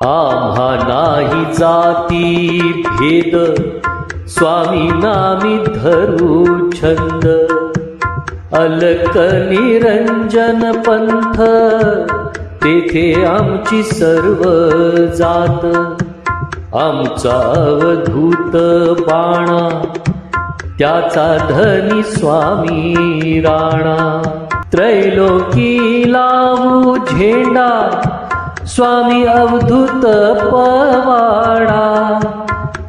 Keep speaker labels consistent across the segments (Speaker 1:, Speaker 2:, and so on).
Speaker 1: आम्हा नाही जाती भेद, स्वामी नामी धरू छंद. अलक निरंजन पंथ, तेथे आमची सर्व जात. आमचा अवधूत बाणा, त्याचा धनी स्वामी राणा. त्रैलोकी लावू झेंडा, स्वामी अवधूत पवाडा.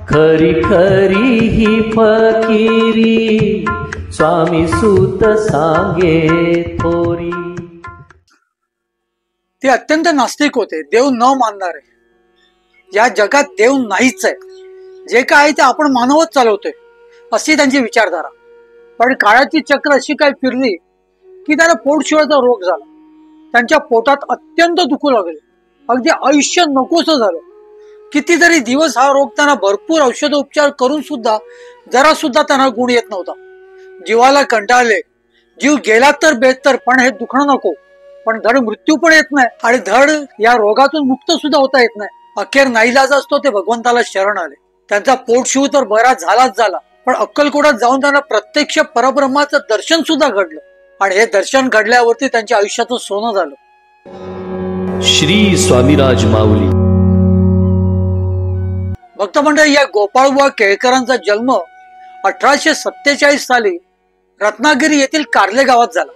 Speaker 1: खरी खरी ही फकीरी, स्वामी सूत सांगे थोरी.
Speaker 2: ते अत्यंत नास्तिक होते, देव न मानणारे. या जगात देव नाहीच आहे, जे काय आहे ते आपण मानवच चालवतोय अशी त्यांची विचारधारा. पण काळाची चक्र अशी काय फिरली की त्यांना पोटशिवाचा रोग झाला. त्यांच्या पोटात अत्यंत दुखू लागले, अगदी आयुष्य नकोसं झालं. कितीतरी दिवस हा रोग त्यांना भरपूर औषधोपचार करून सुद्धा जरा सुद्धा त्यांना गुण येत नव्हता. जीवाला कंटाळले, जीव गेला तर बेहतर, पण हे दुखणं नको. पण धड मृत्यू पण येत नाही आणि धड या रोगातून मुक्त सुद्धा होता येत नाही. अखेर नाईलाज असतो ते भगवंताला शरण आले. त्यांचा पोटशिव तर बरा झालाच झाला, पण अक्कलकोटात जाऊन त्यांना प्रत्यक्ष परब्रह्माचं दर्शन सुद्धा घडलं. आणि हे दर्शन घडल्यावरती त्यांच्या आयुष्याचं सोनं झालं.
Speaker 1: श्री स्वामीराज माऊली.
Speaker 2: भक्तमंडळी, या गोपाळबुवा केळकरांचा जन्म 1847 साली रत्नागिरी येथील कार्ले गावात झाला.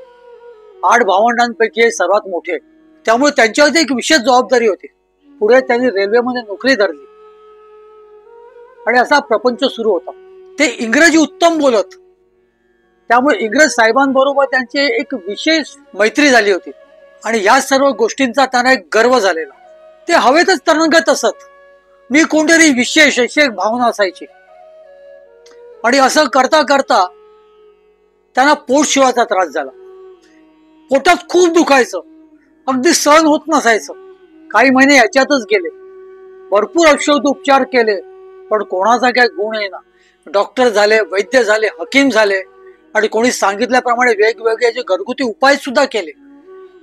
Speaker 2: 8 भावंडांपैकी हे सर्वात मोठे, त्यामुळे त्यांच्यावरती एक विशेष जबाबदारी होती. पुढे त्यांनी रेल्वेमध्ये नोकरी धरली आणि असा प्रपंच सुरू होता. ते इंग्रजी उत्तम बोलत, त्यामुळे इंग्रज साहेबांबरोबर त्यांची एक विशेष मैत्री झाली होती. आणि या सर्व गोष्टींचा त्यांना एक गर्व झालेला. ते हवेतच तरंगत असत. मी कोणतरी विशेष अशी एक भावना असायची. आणि असं करता करता त्यांना पोटशिवाचा त्रास झाला. पोटात खूप दुखायचं, अगदी सहन होत नसायचं. काही महिने याच्यातच गेले. भरपूर औषधोपचार केले, पण कोणाचा काय गुण येईना. डॉक्टर झाले, वैद्य झाले, हकीम झाले आणि कोणी सांगितल्याप्रमाणे वेगवेगळे जे घरगुती उपाय सुद्धा केले,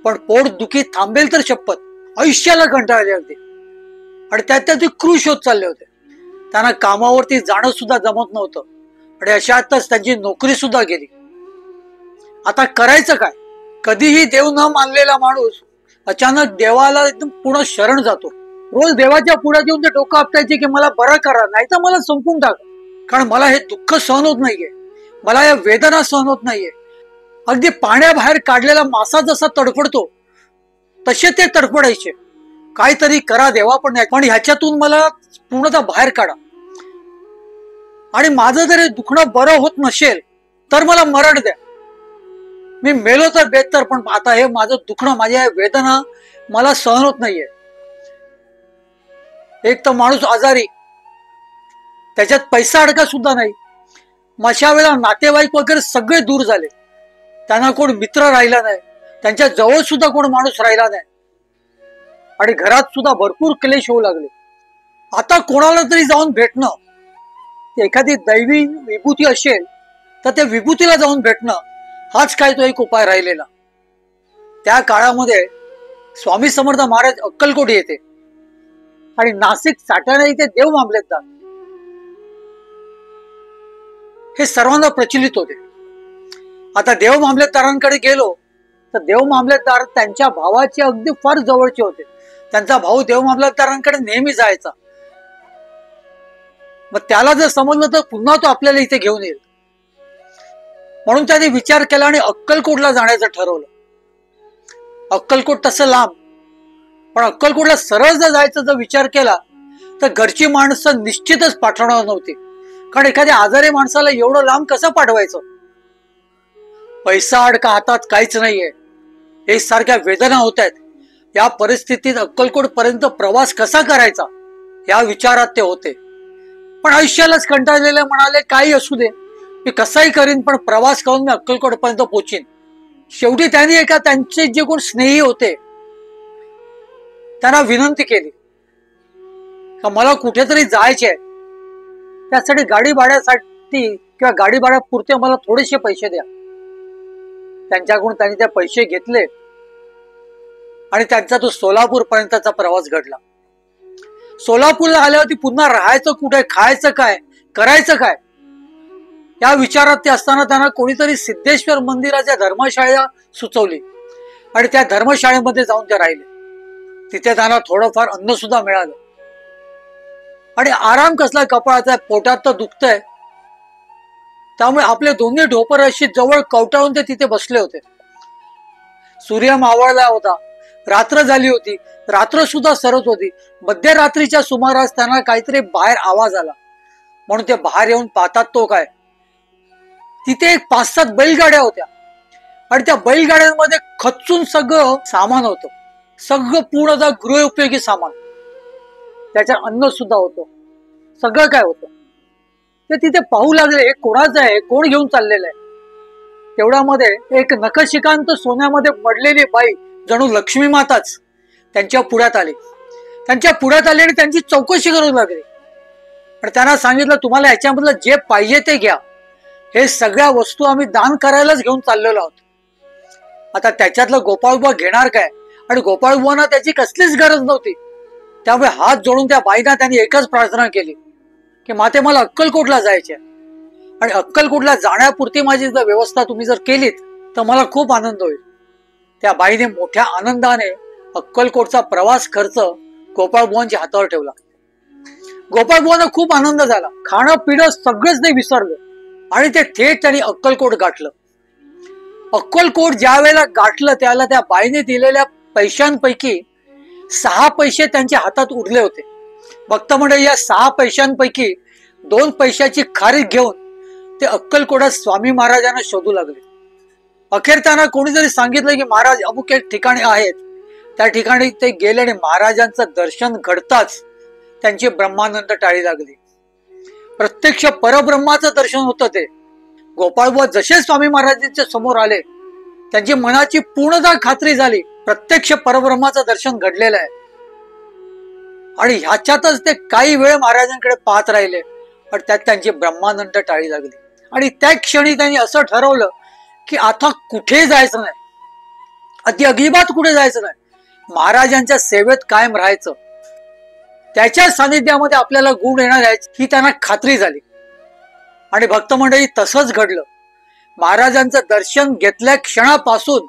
Speaker 2: पण पोट दुखी थांबेल तर शपथ. आयुष्याला कंटाळले अगदी. आणि त्यात ते क्रूश होत चालले होते. त्यांना कामावरती जाणं सुद्धा जमत नव्हतं आणि अशातच त्यांची नोकरी सुद्धा गेली. आता करायचं काय? कधीही देव न मानलेला माणूस अचानक देवाला एकदम पूर्ण शरण जातो. रोज देवाच्या पुढे येऊन ते डोकं आपटायचे की मला बरं करा, नाही तर मला संपून टाका, कारण मला हे दुःख सहन होत नाहीये, मला या वेदना सहन होत नाहीये. अगदी पाण्याबाहेर काढलेला मासा जसा तडफडतो तसे ते तडफडायचे. काहीतरी करा देवा, पण ह्याच्यातून मला पूर्णतः बाहेर काढा. आणि माझं जर हे दुखणं बरं होत नसेल तर मला मरण द्या. मी मेलो तर बेहतर, पण आता हे माझं दुखणं, माझ्या वेदना मला सहन होत नाहीये. एक तर माणूस आजारी, त्याच्यात पैसा अडका सुद्धा नाही. अशा वेळेला नातेवाईक वगैरे सगळे दूर झाले. त्यांना कोण मित्र राहिला नाही, त्यांच्या जवळ सुद्धा कोण माणूस राहिला नाही. आणि घरात सुद्धा भरपूर क्लेश होऊ लागले. आता कोणाला तरी जाऊन भेटणं, एखादी दैवी विभूती असेल तर त्या विभूतीला जाऊन भेटणं, हाच काय तो एक उपाय राहिलेला. त्या काळामध्ये स्वामी समर्थ महाराज अक्कलकोट येते आणि नाशिक साठाणा इथे देव मामलेदार हे सर्वांना प्रचलित होते. आता देव मामलेदारांकडे गेलो तर देव मामलेदार त्यांच्या भावाचे अगदी फार जवळचे होते. त्यांचा भाऊ देव मामलेदारांकडे नेहमी जायचा. मग त्याला जर समजलं तर पुन्हा तो आपल्याला इथे घेऊन येईल, म्हणून त्याने विचार केला आणि अक्कलकोटला जाण्याचं ठरवलं. अक्कलकोट तसं लांब, पण अक्कलकोटला सरळ जर जायचा जर विचार केला तर घरची माणसं निश्चितच पाठवणार नव्हती, कारण एखाद्या आजारी माणसाला एवढं लांब कसं पाठवायचं? पैसा अडका हातात काहीच नाहीये, हे सारख्या वेदना होत आहेत. या परिस्थितीत अक्कलकोट पर्यंत प्रवास कसा करायचा या विचारात ते होते. पण आयुष्यालाच कंटाळलेले म्हणाले, काही असू दे, मी कसाही करीन, पण प्रवास करून मी अक्कलकोट पर्यंत पोहोचीन. शेवटी त्यांनी एका त्यांचे जे कोण स्नेही होते त्यांना विनंती केली का मला कुठेतरी जायचे आहे, त्यासाठी गाडी भाड्यासाठी किंवा गाडी भाड्यापुरते मला थोडेसे पैसे द्या. त्यांच्याकडून त्यांनी ते पैसे घेतले आणि त्यांचा तो सोलापूर पर्यंतचा प्रवास घडला. सोलापूरला आल्यावरती पुन्हा राहायचं कुठे, खायचं काय, करायचं काय, या विचारात ते असताना त्यांना कोणीतरी सिद्धेश्वर मंदिराच्या धर्मशाळा सुचवली आणि त्या धर्मशाळेमध्ये जाऊन ते राहिले. तिथे त्यांना थोडंफार अन्न सुद्धा मिळालं आणि आराम कसला कपाळाचा, पोटात तर दुखतंय. त्यामुळे आपले दोन्ही ढोपर अशी जवळ कवटाळून ते तिथे बसले होते. सूर्य मावळला होता, रात्र झाली होती, रात्र सुद्धा सरत होती. मध्यरात्रीच्या सुमारास त्यांना काहीतरी बाहेर आवाज आला म्हणून ते बाहेर येऊन पाहतात तो काय, तिथे एक 5-7 बैलगाड्या होत्या आणि त्या बैलगाड्यांमध्ये खचून सगळं सामान होतं, सगळं पूर्णतः गृहोपयोगी सामान, त्याच्यात अन्न सुद्धा होतं, सगळं काय होतं. ते तिथे पाहू लागले, हे कोणाचं आहे, कोण घेऊन चाललेलं आहे. तेवढ्यामध्ये एक नखशिकांत सोन्यामध्ये मडलेली बाई, जणू लक्ष्मी माताच, त्यांच्या पुढ्यात आली. आणि त्यांची चौकशी करू लागली आणि त्यांना सांगितलं, तुम्हाला याच्यामधलं जे पाहिजे ते घ्या, हे सगळ्या वस्तू आम्ही दान करायलाच घेऊन चाललेलो आहोत. आता त्याच्यातलं गोपाळबुवा घेणार काय, आणि गोपाळबुवांना त्याची कसलीच गरज नव्हती. त्यामुळे हात जोडून त्या बाईंना त्यांनी एकच प्रार्थना केली की माते, मला अक्कलकोटला जायचे आणि अक्कलकोटला जाण्यापुरती माझी जर व्यवस्था तुम्ही जर केलीत तर मला खूप आनंद होईल. त्या बाईने मोठ्या आनंदाने अक्कलकोटचा प्रवास खर्च गोपाळबुवांच्या हातावर ठेवला. गोपाळबुवांना खूप आनंद झाला, खाणं पिणं सगळंच ते विसरलं आणि ते थेट त्यांनी अक्कलकोट गाठलं. अक्कलकोट ज्या वेळेला गाठलं त्याला त्या बाईने दिलेल्या पैशांपैकी 6 पैसे त्यांच्या हातात उरले होते. भक्त मंडळी, या 6 पैशांपैकी 2 पैशाची खारीक घेऊन ते अक्कलकोटात स्वामी महाराजांना शोधू लागले. अखेर त्यांना कोणीतरी सांगितलं की महाराज अमुक एक ठिकाणी आहेत. त्या ठिकाणी ते गेले आणि महाराजांचं दर्शन घडताच त्यांची ब्रह्मानंद टाळी लागली. प्रत्यक्ष परब्रह्माचं दर्शन होतं ते. गोपाळबुवा जसे स्वामी महाराजांच्या समोर आले, त्यांची मनाची पूर्णतः खात्री झाली, प्रत्यक्ष परब्रह्माचं दर्शन घडलेलं आहे. आणि ह्याच्यातच ते काही वेळ महाराजांकडे पाहत राहिले आणि त्यात त्यांची ब्रह्मानंद टाळी लागली. आणि त्या क्षणी त्यांनी असं ठरवलं की आता कुठे जायचं नाही, अजिबात कुठे जायचं नाही, महाराजांच्या सेवेत कायम राहायचं. त्याच्या सानिध्यामध्ये आपल्याला गुण येणार आहे ही त्यांना खात्री झाली. आणि भक्त मंडळी, तसंच घडलं. महाराजांचं दर्शन घेतल्या क्षणापासून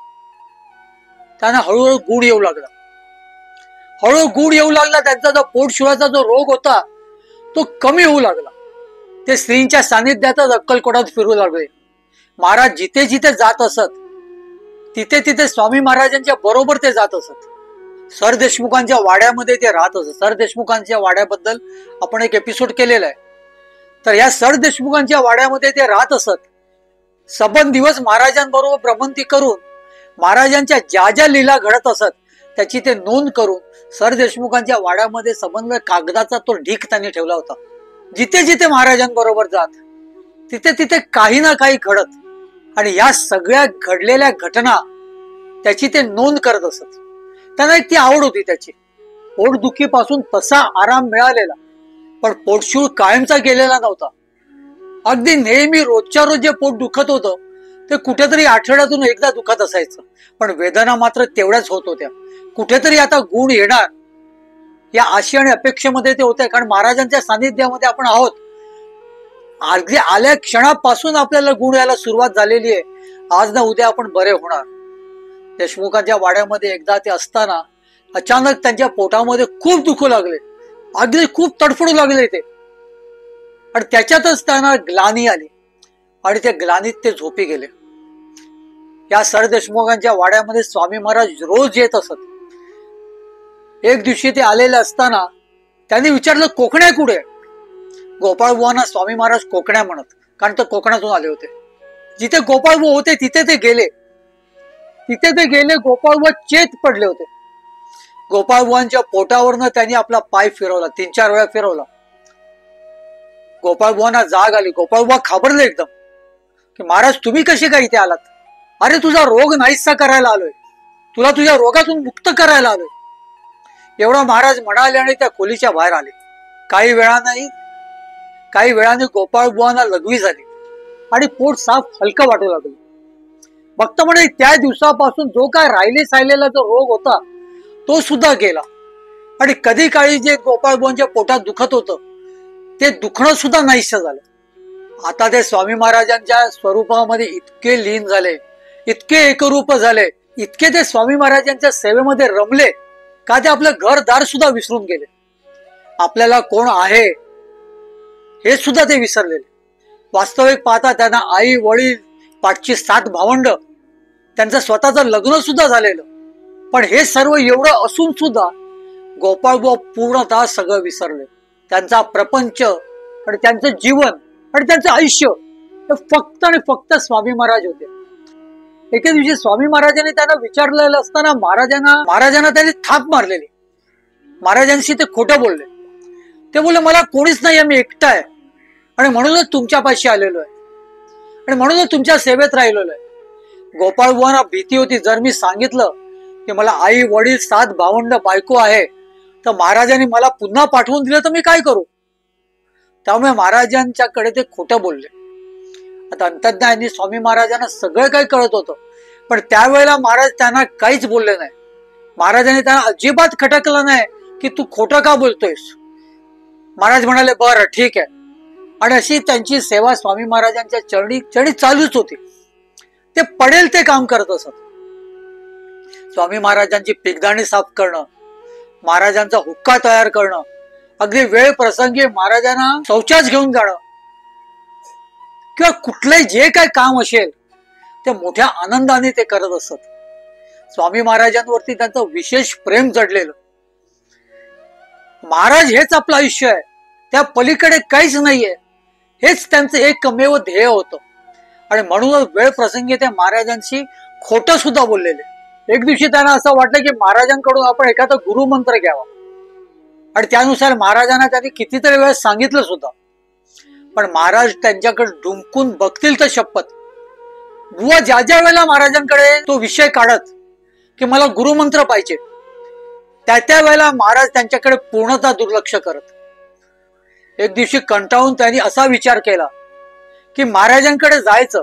Speaker 2: त्यांना हळूहळू गुण येऊ लागला. त्यांचा जो पोटशिवाचा जो रोग होता तो कमी होऊ लागला. ते श्रींच्या सानिध्यातच अक्कलकोटात फिरू लागले. महाराज जिथे जिथे जात असत तिथे तिथे स्वामी महाराजांच्या बरोबर ते जात असत. सरदेशमुखांच्या वाड्यामध्ये ते राहत असत. सरदेशमुखांच्या वाड्याबद्दल आपण एक एपिसोड केलेला आहे. तर या सरदेशमुखांच्या वाड्यामध्ये ते राहत असत. सबंध दिवस महाराजांबरोबर भ्रमंती करून महाराजांच्या ज्या ज्या लीला घडत असत त्याची ते नोंद करून सरदेशमुखांच्या वाड्यामध्ये सबंध कागदाचा तो ढीक त्यांनी ठेवला होता. जिथे जिथे महाराजांबरोबर जात तिथे तिथे काही ना काही घडत आणि या सगळ्या घडलेल्या घटना त्याची ते नोंद करत असत. त्यांना एक ती आवड होती त्याची. पोटदुखीपासून तसा आराम मिळालेला, पण पोटशूळ कायमचा गेलेला नव्हता. अगदी नेहमी रोजच्या रोज जे पोट दुखत होतं ते कुठेतरी आठवड्यातून एकदा दुखत असायचं, पण वेदना मात्र तेवढ्याच होत होत्या. कुठेतरी आता गुण येणार या आशे आणि अपेक्षेमध्ये ते होते, कारण महाराजांच्या सानिध्यामध्ये आपण आहोत. अगदी आल्या क्षणापासून आपल्याला गुण यायला सुरुवात झालेली आहे. आज ना उद्या आपण बरे होणार. देशमुखांच्या वाड्यामध्ये एकदा ते असताना अचानक त्यांच्या पोटामध्ये खूप दुखू लागले, अगदी खूप तडफडू लागले ते. आणि त्याच्यातच त्यांना ग्लानी आली आणि त्या ग्लानीत ते झोपी गेले. या सरदेशमुखांच्या वाड्यामध्ये स्वामी महाराज रोज येत असत. एक दिवशी ते आलेले असताना त्यांनी विचारलं, कोकण्या कुठे? गोपाळबुवांना स्वामी महाराज कोकण्या म्हणत, कारण ते कोकणातून आले होते. जिथे गोपाळबुवा होते तिथे ते गेले. गोपाळबुवा चेत पडले होते. गोपाळबुवांच्या पोटावरनं त्यांनी आपला पाय फिरवला, 3-4 वेळा फिरवला. गोपाळबुवांना जाग आली. गोपाळबुवा घाबरले एकदम की महाराज तुम्ही कसे काय इथे आलात? अरे तुझा रोग नाहीसा करायला आलोय, तुला तुझ्या रोगातून मुक्त करायला आलोय, एवढा महाराज म्हणाले आणि त्या खोलीच्या बाहेर आले. काही वेळाने गोपाळबुवांना लघवी झाली आणि पोट साफ हलकं वाटू लागलं. भक्त म्हणे त्या दिवसापासून जो काय राहिलेला जो रोग होता तो सुद्धा गेला आणि कधी काळी जे गोपाळबुवांच्या पोटात दुखत होतं ते दुखणं सुद्धा नाहीसं झालं. आता ते स्वामी महाराजांच्या स्वरूपामध्ये इतके लीन झाले, इतके एकरूप झाले, इतके ते स्वामी महाराजांच्या सेवेमध्ये रमले का ते आपलं घरदार सुद्धा विसरून गेले. आपल्याला कोण आहे हे सुद्धा ते विसरलेले. वास्तविक पाहता त्यांना आई वडील, पाठची 7 भावंड, त्यांचं स्वतःचं लग्न सुद्धा झालेलं. पण हे सर्व एवढं असून सुद्धा गोपाळबुवा पूर्णतः सगळं विसरले. त्यांचा प्रपंच आणि त्यांचं जीवन आणि त्यांचं आयुष्य हे फक्त आणि फक्त स्वामी महाराज होते. एके दिवशी स्वामी महाराजांनी त्यांना विचारलेलं असताना महाराजांना त्यांनी थाप मारलेली. महाराजांशी ते खोटं बोलले. ते बोलले, मला कोणीच नाही, मी एकटा आहे आणि म्हणूनच तुमच्यापाशी आलेलो आहे आणि म्हणूनच तुमच्या सेवेत राहिलेलो आहे. गोपाळबुवांना भीती होती, जर मी सांगितलं की मला आई वडील 7 भावंड बायको आहे तर महाराजांनी मला पुन्हा पाठवून दिलं तर मी काय करू. त्यामुळे महाराजांच्याकडे ते खोटं बोलले. आता अंतर्ज्ञानी स्वामी महाराजांना सगळं काही कळत होतं, पण त्यावेळेला महाराज त्यांना काहीच बोलले नाही. महाराजांनी त्यांना अजिबात खटकलं नाही की तू खोटं का बोलतोयस. महाराज म्हणाले, बरं ठीक आहे. आणि अशी त्यांची सेवा स्वामी महाराजांच्या चरणी चालूच होती. ते पडेल ते काम करत असत. स्वामी महाराजांची पिगदाणी साफ करणं, महाराजांचा हुक्का तयार करणं, अगदी वेळ प्रसंगी महाराजांना शौचास घेऊन जाणं किंवा कुठलंही जे काय काम असेल ते मोठ्या आनंदाने ते करत असत. स्वामी महाराजांवरती त्यांचं विशेष प्रेम जडलेलं. महाराज हेच आपलं आयुष्य आहे, त्या पलीकडे काहीच नाहीये, हेच त्यांचं एकमेव ध्येय होतं. आणि म्हणूनच वेळ प्रसंगी ते महाराजांशी खोटं सुद्धा बोललेले. एक दिवशी त्यांना असं वाटलं की महाराजांकडून आपण एखादा गुरुमंत्र घ्यावा आणि त्यानुसार महाराजांना त्यांनी कितीतरी वेळेस सांगितलं सुद्धा. पण महाराज त्यांच्याकडे डुंकून बघतील तर शपथ. बुवा ज्या वेळेला महाराजांकडे तो विषय काढत की मला गुरुमंत्र पाहिजे, त्या वेळेला महाराज त्यांच्याकडे पूर्णतः दुर्लक्ष करत. एक दिवशी कंटाळून त्यांनी असा विचार केला की महाराजांकडे जायचं,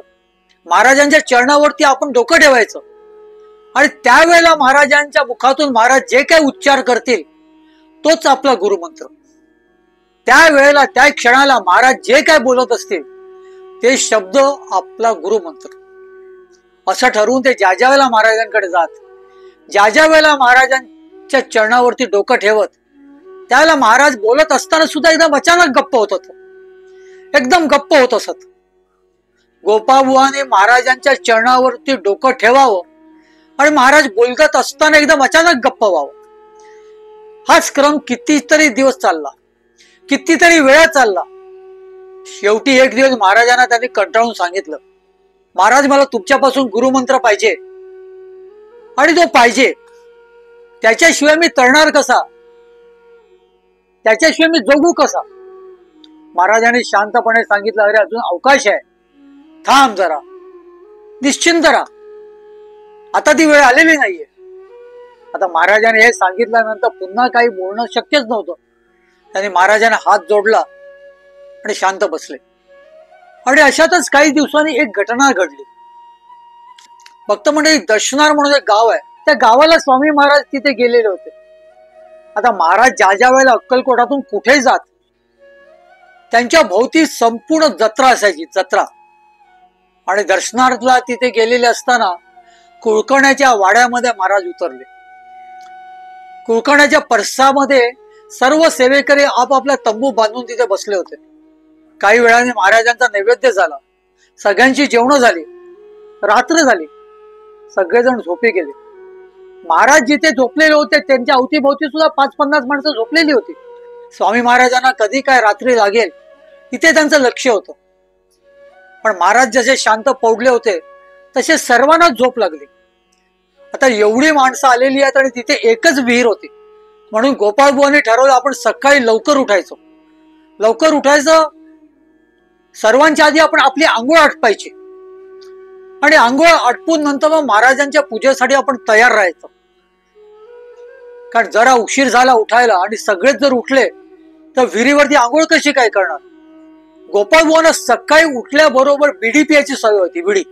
Speaker 2: महाराजांच्या चरणावरती आपण डोकं ठेवायचं आणि त्यावेळेला महाराजांच्या मुखातून महाराज जे काही उच्चार करतील तोच आपला गुरुमंत्र. त्यावेळेला त्या क्षणाला महाराज जे काय बोलत असतील ते शब्द आपला गुरुमंत्र असं ठरवून ते ज्या वेळेला महाराजांकडे जात, ज्या वेळेला महाराजांच्या चरणावरती डोकं ठेवत, त्यावेळेला महाराज बोलत असताना सुद्धा एकदम अचानक गप्प होत होत, एकदम गप्प होत असत. गोपाळबुवाने महाराजांच्या चरणावरती डोकं ठेवावं आणि महाराज बोलत असताना एकदम अचानक गप्प व्हावं. हाच क्रम कितीतरी दिवस चालला, कितीतरी वेळा चालला. शेवटी एक दिवस महाराजांना त्यांनी कंटाळून सांगितलं, महाराज मला तुमच्यापासून गुरुमंत्र पाहिजे आणि तो पाहिजे, त्याच्याशिवाय मी तरणार कसा, त्याच्याशिवाय मी जगू कसा. महाराजांनी शांतपणे सांगितलं, अरे अजून अवकाश आहे, थांब जरा, निश्चिंत राहा, आता ती वेळ आलेली नाहीये. आता महाराजांनी हे सांगितल्यानंतर पुन्हा काही बोलणं शक्यच नव्हतं. त्यांनी महाराजांना हात जोडला आणि शांत बसले. आणि अशातच काही दिवसांनी एक घटना घडली. भक्त मंडळी, दर्शनार म्हणून एक गाव आहे, त्या गावाला स्वामी महाराज तिथे गेलेले होते. आता महाराज ज्या वेळेला अक्कलकोटातून कुठे जात त्यांच्या भोवती संपूर्ण जत्रा असायची, जत्रा. आणि दर्शनार्थला तिथे गेलेले असताना कुळकण्याच्या वाड्यामध्ये महाराज उतरले. कुळकण्याच्या परसामध्ये सर्व सेवेकरी आपापल्या तंबू बांधून तिथे बसले होते. काही वेळाने महाराजांचा नैवेद्य झाला, सगळ्यांची जेवण झाली, रात्र झाली, सगळेजण झोपी गेले. महाराज जिथे झोपलेले होते त्यांच्या अवतीभोवती सुद्धा 5-50 माणसं झोपलेली होती. स्वामी महाराजांना कधी काय रात्री लागेल इथे त्यांचं लक्ष होतं. पण महाराज जसे शांत पडले होते तसे सर्वांना झोप लागली. आता एवढी माणसं आलेली आहेत आणि तिथे एकच विहीर होती. म्हणून गोपाळबुवांनी ठरवलं आपण सकाळी लवकर उठायचो. लवकर उठायचं, सर्वांच्या आधी आपण आपली आंघोळ आटपायची आणि आंघोळ आटपून नंतर मग महाराजांच्या पूजेसाठी आपण तयार राहायचं. कारण जरा उशीर झाला उठायला आणि सगळेच जर उठले तर विहिरीवरती आंघोळ कशी काय करणार. गोपाळबुवांना सकाळी उठल्याबरोबर बिडी पियाची सवय होती, बिडी.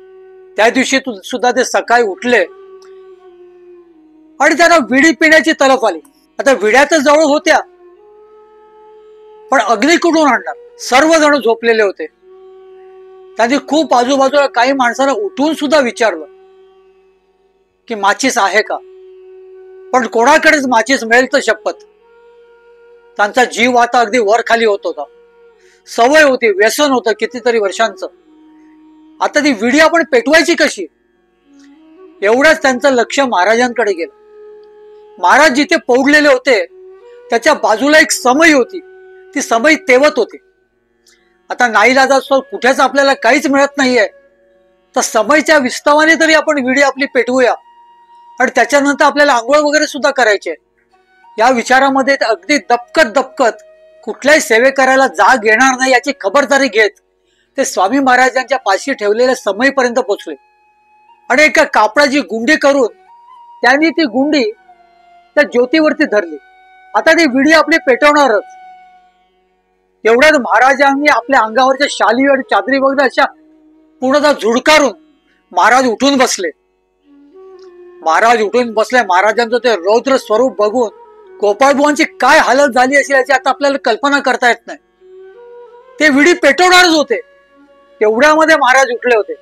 Speaker 2: त्या दिवशी सुद्धा ते सकाळी उठले आणि त्यांना बिडी पिण्याची तलफ आली. आता विड्या तर जवळ होत्या, पण अग्नी कुठून आणणार? सर्वजण झोपलेले होते. त्यांनी खूप आजूबाजूला काही माणसांना उठून सुद्धा विचारलं की माचीस आहे का, पण कोणाकडेच माचीस मिळेल तर शपथ. त्यांचा जीव आता अगदी वर खाली होत होता. सवय होती, व्यसन होतं कितीतरी वर्षांचं. आता ती विडी आपण पेटवायची कशी, एवढंच त्यांचं लक्ष महाराजांकडे गेलं. महाराज जिथे पौडलेले होते त्याच्या बाजूला एक समई होती. ती समई तेवत होती. आता नाईलाजास्तव कुठेच आपल्याला काहीच मिळत नाहीये, तर समईच्या विस्तवाने तरी आपण विडी आपली पेटवूया आणि त्याच्यानंतर आपल्याला आंघोळ वगैरे सुद्धा करायचे. या विचारामध्ये अगदी दपकत दपकत कुठल्याही सेवे करायला जाग येणार नाही याची खबरदारी घेत ते स्वामी महाराजांच्या पाशी ठेवलेल्या समईपर्यंत पोहोचले आणि एका कापडाची गुंडी करून त्यांनी ती गुंडी त्या ज्योतीवरती धरली. आता ती विडी आपली पेटवणारच. तेवढ्यात महाराजांनी आपल्या अंगावरच्या शाली आणि चादरी वगैरे अशा पूर्णतः झुडकारून महाराज उठून बसले. महाराजांचं ते रौद्र स्वरूप बघून गोपाळबुवांची काय हालत झाली असेल याची आता आपल्याला कल्पना करता येत नाही. ते विडी पेटवणारच होते. तेवढ्यामध्ये महाराज उठले होते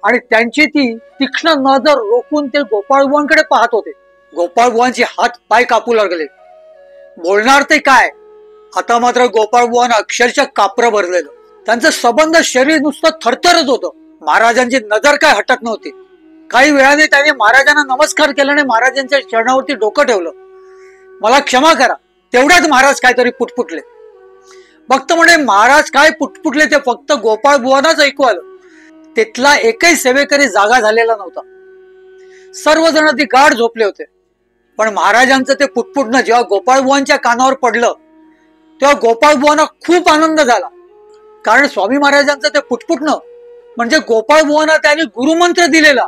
Speaker 2: आणि त्यांची ती तीक्ष्ण नजर रोखून ते गोपाळबुवांकडे पाहत होते. गोपाळबुवांचे हात पाय कापू लागले. बोलणार ते काय, आता मात्र गोपाळबुवांना अक्षरशः कापर भरलेलं. त्यांचं सबंध शरीर नुसतं थरथरत होतं. महाराजांची नजर काय हटत नव्हती. काही वेळाने त्याने महाराजांना नमस्कार केला आणि महाराजांच्या चरणावरती डोकं ठेवलं. मला क्षमा करा. तेवढ्यात महाराज काहीतरी पुटपुटले. भक्त म्हणे महाराज काय पुटपुटले ते फक्त गोपाळबुवांनाच ऐकू आलं. तिथला एकही सेवेकरी जागा झालेला नव्हता. सर्वजण ती गाढ झोपले होते. पण महाराजांचं ते पुटपुटणं जेव्हा गोपाळबुवांच्या कानावर पडलं तेव्हा गोपाळबुवांना खूप आनंद झाला. कारण स्वामी महाराजांचं ते पुटपुटणं म्हणजे गोपाळबुवांना त्यांनी गुरुमंत्र दिलेला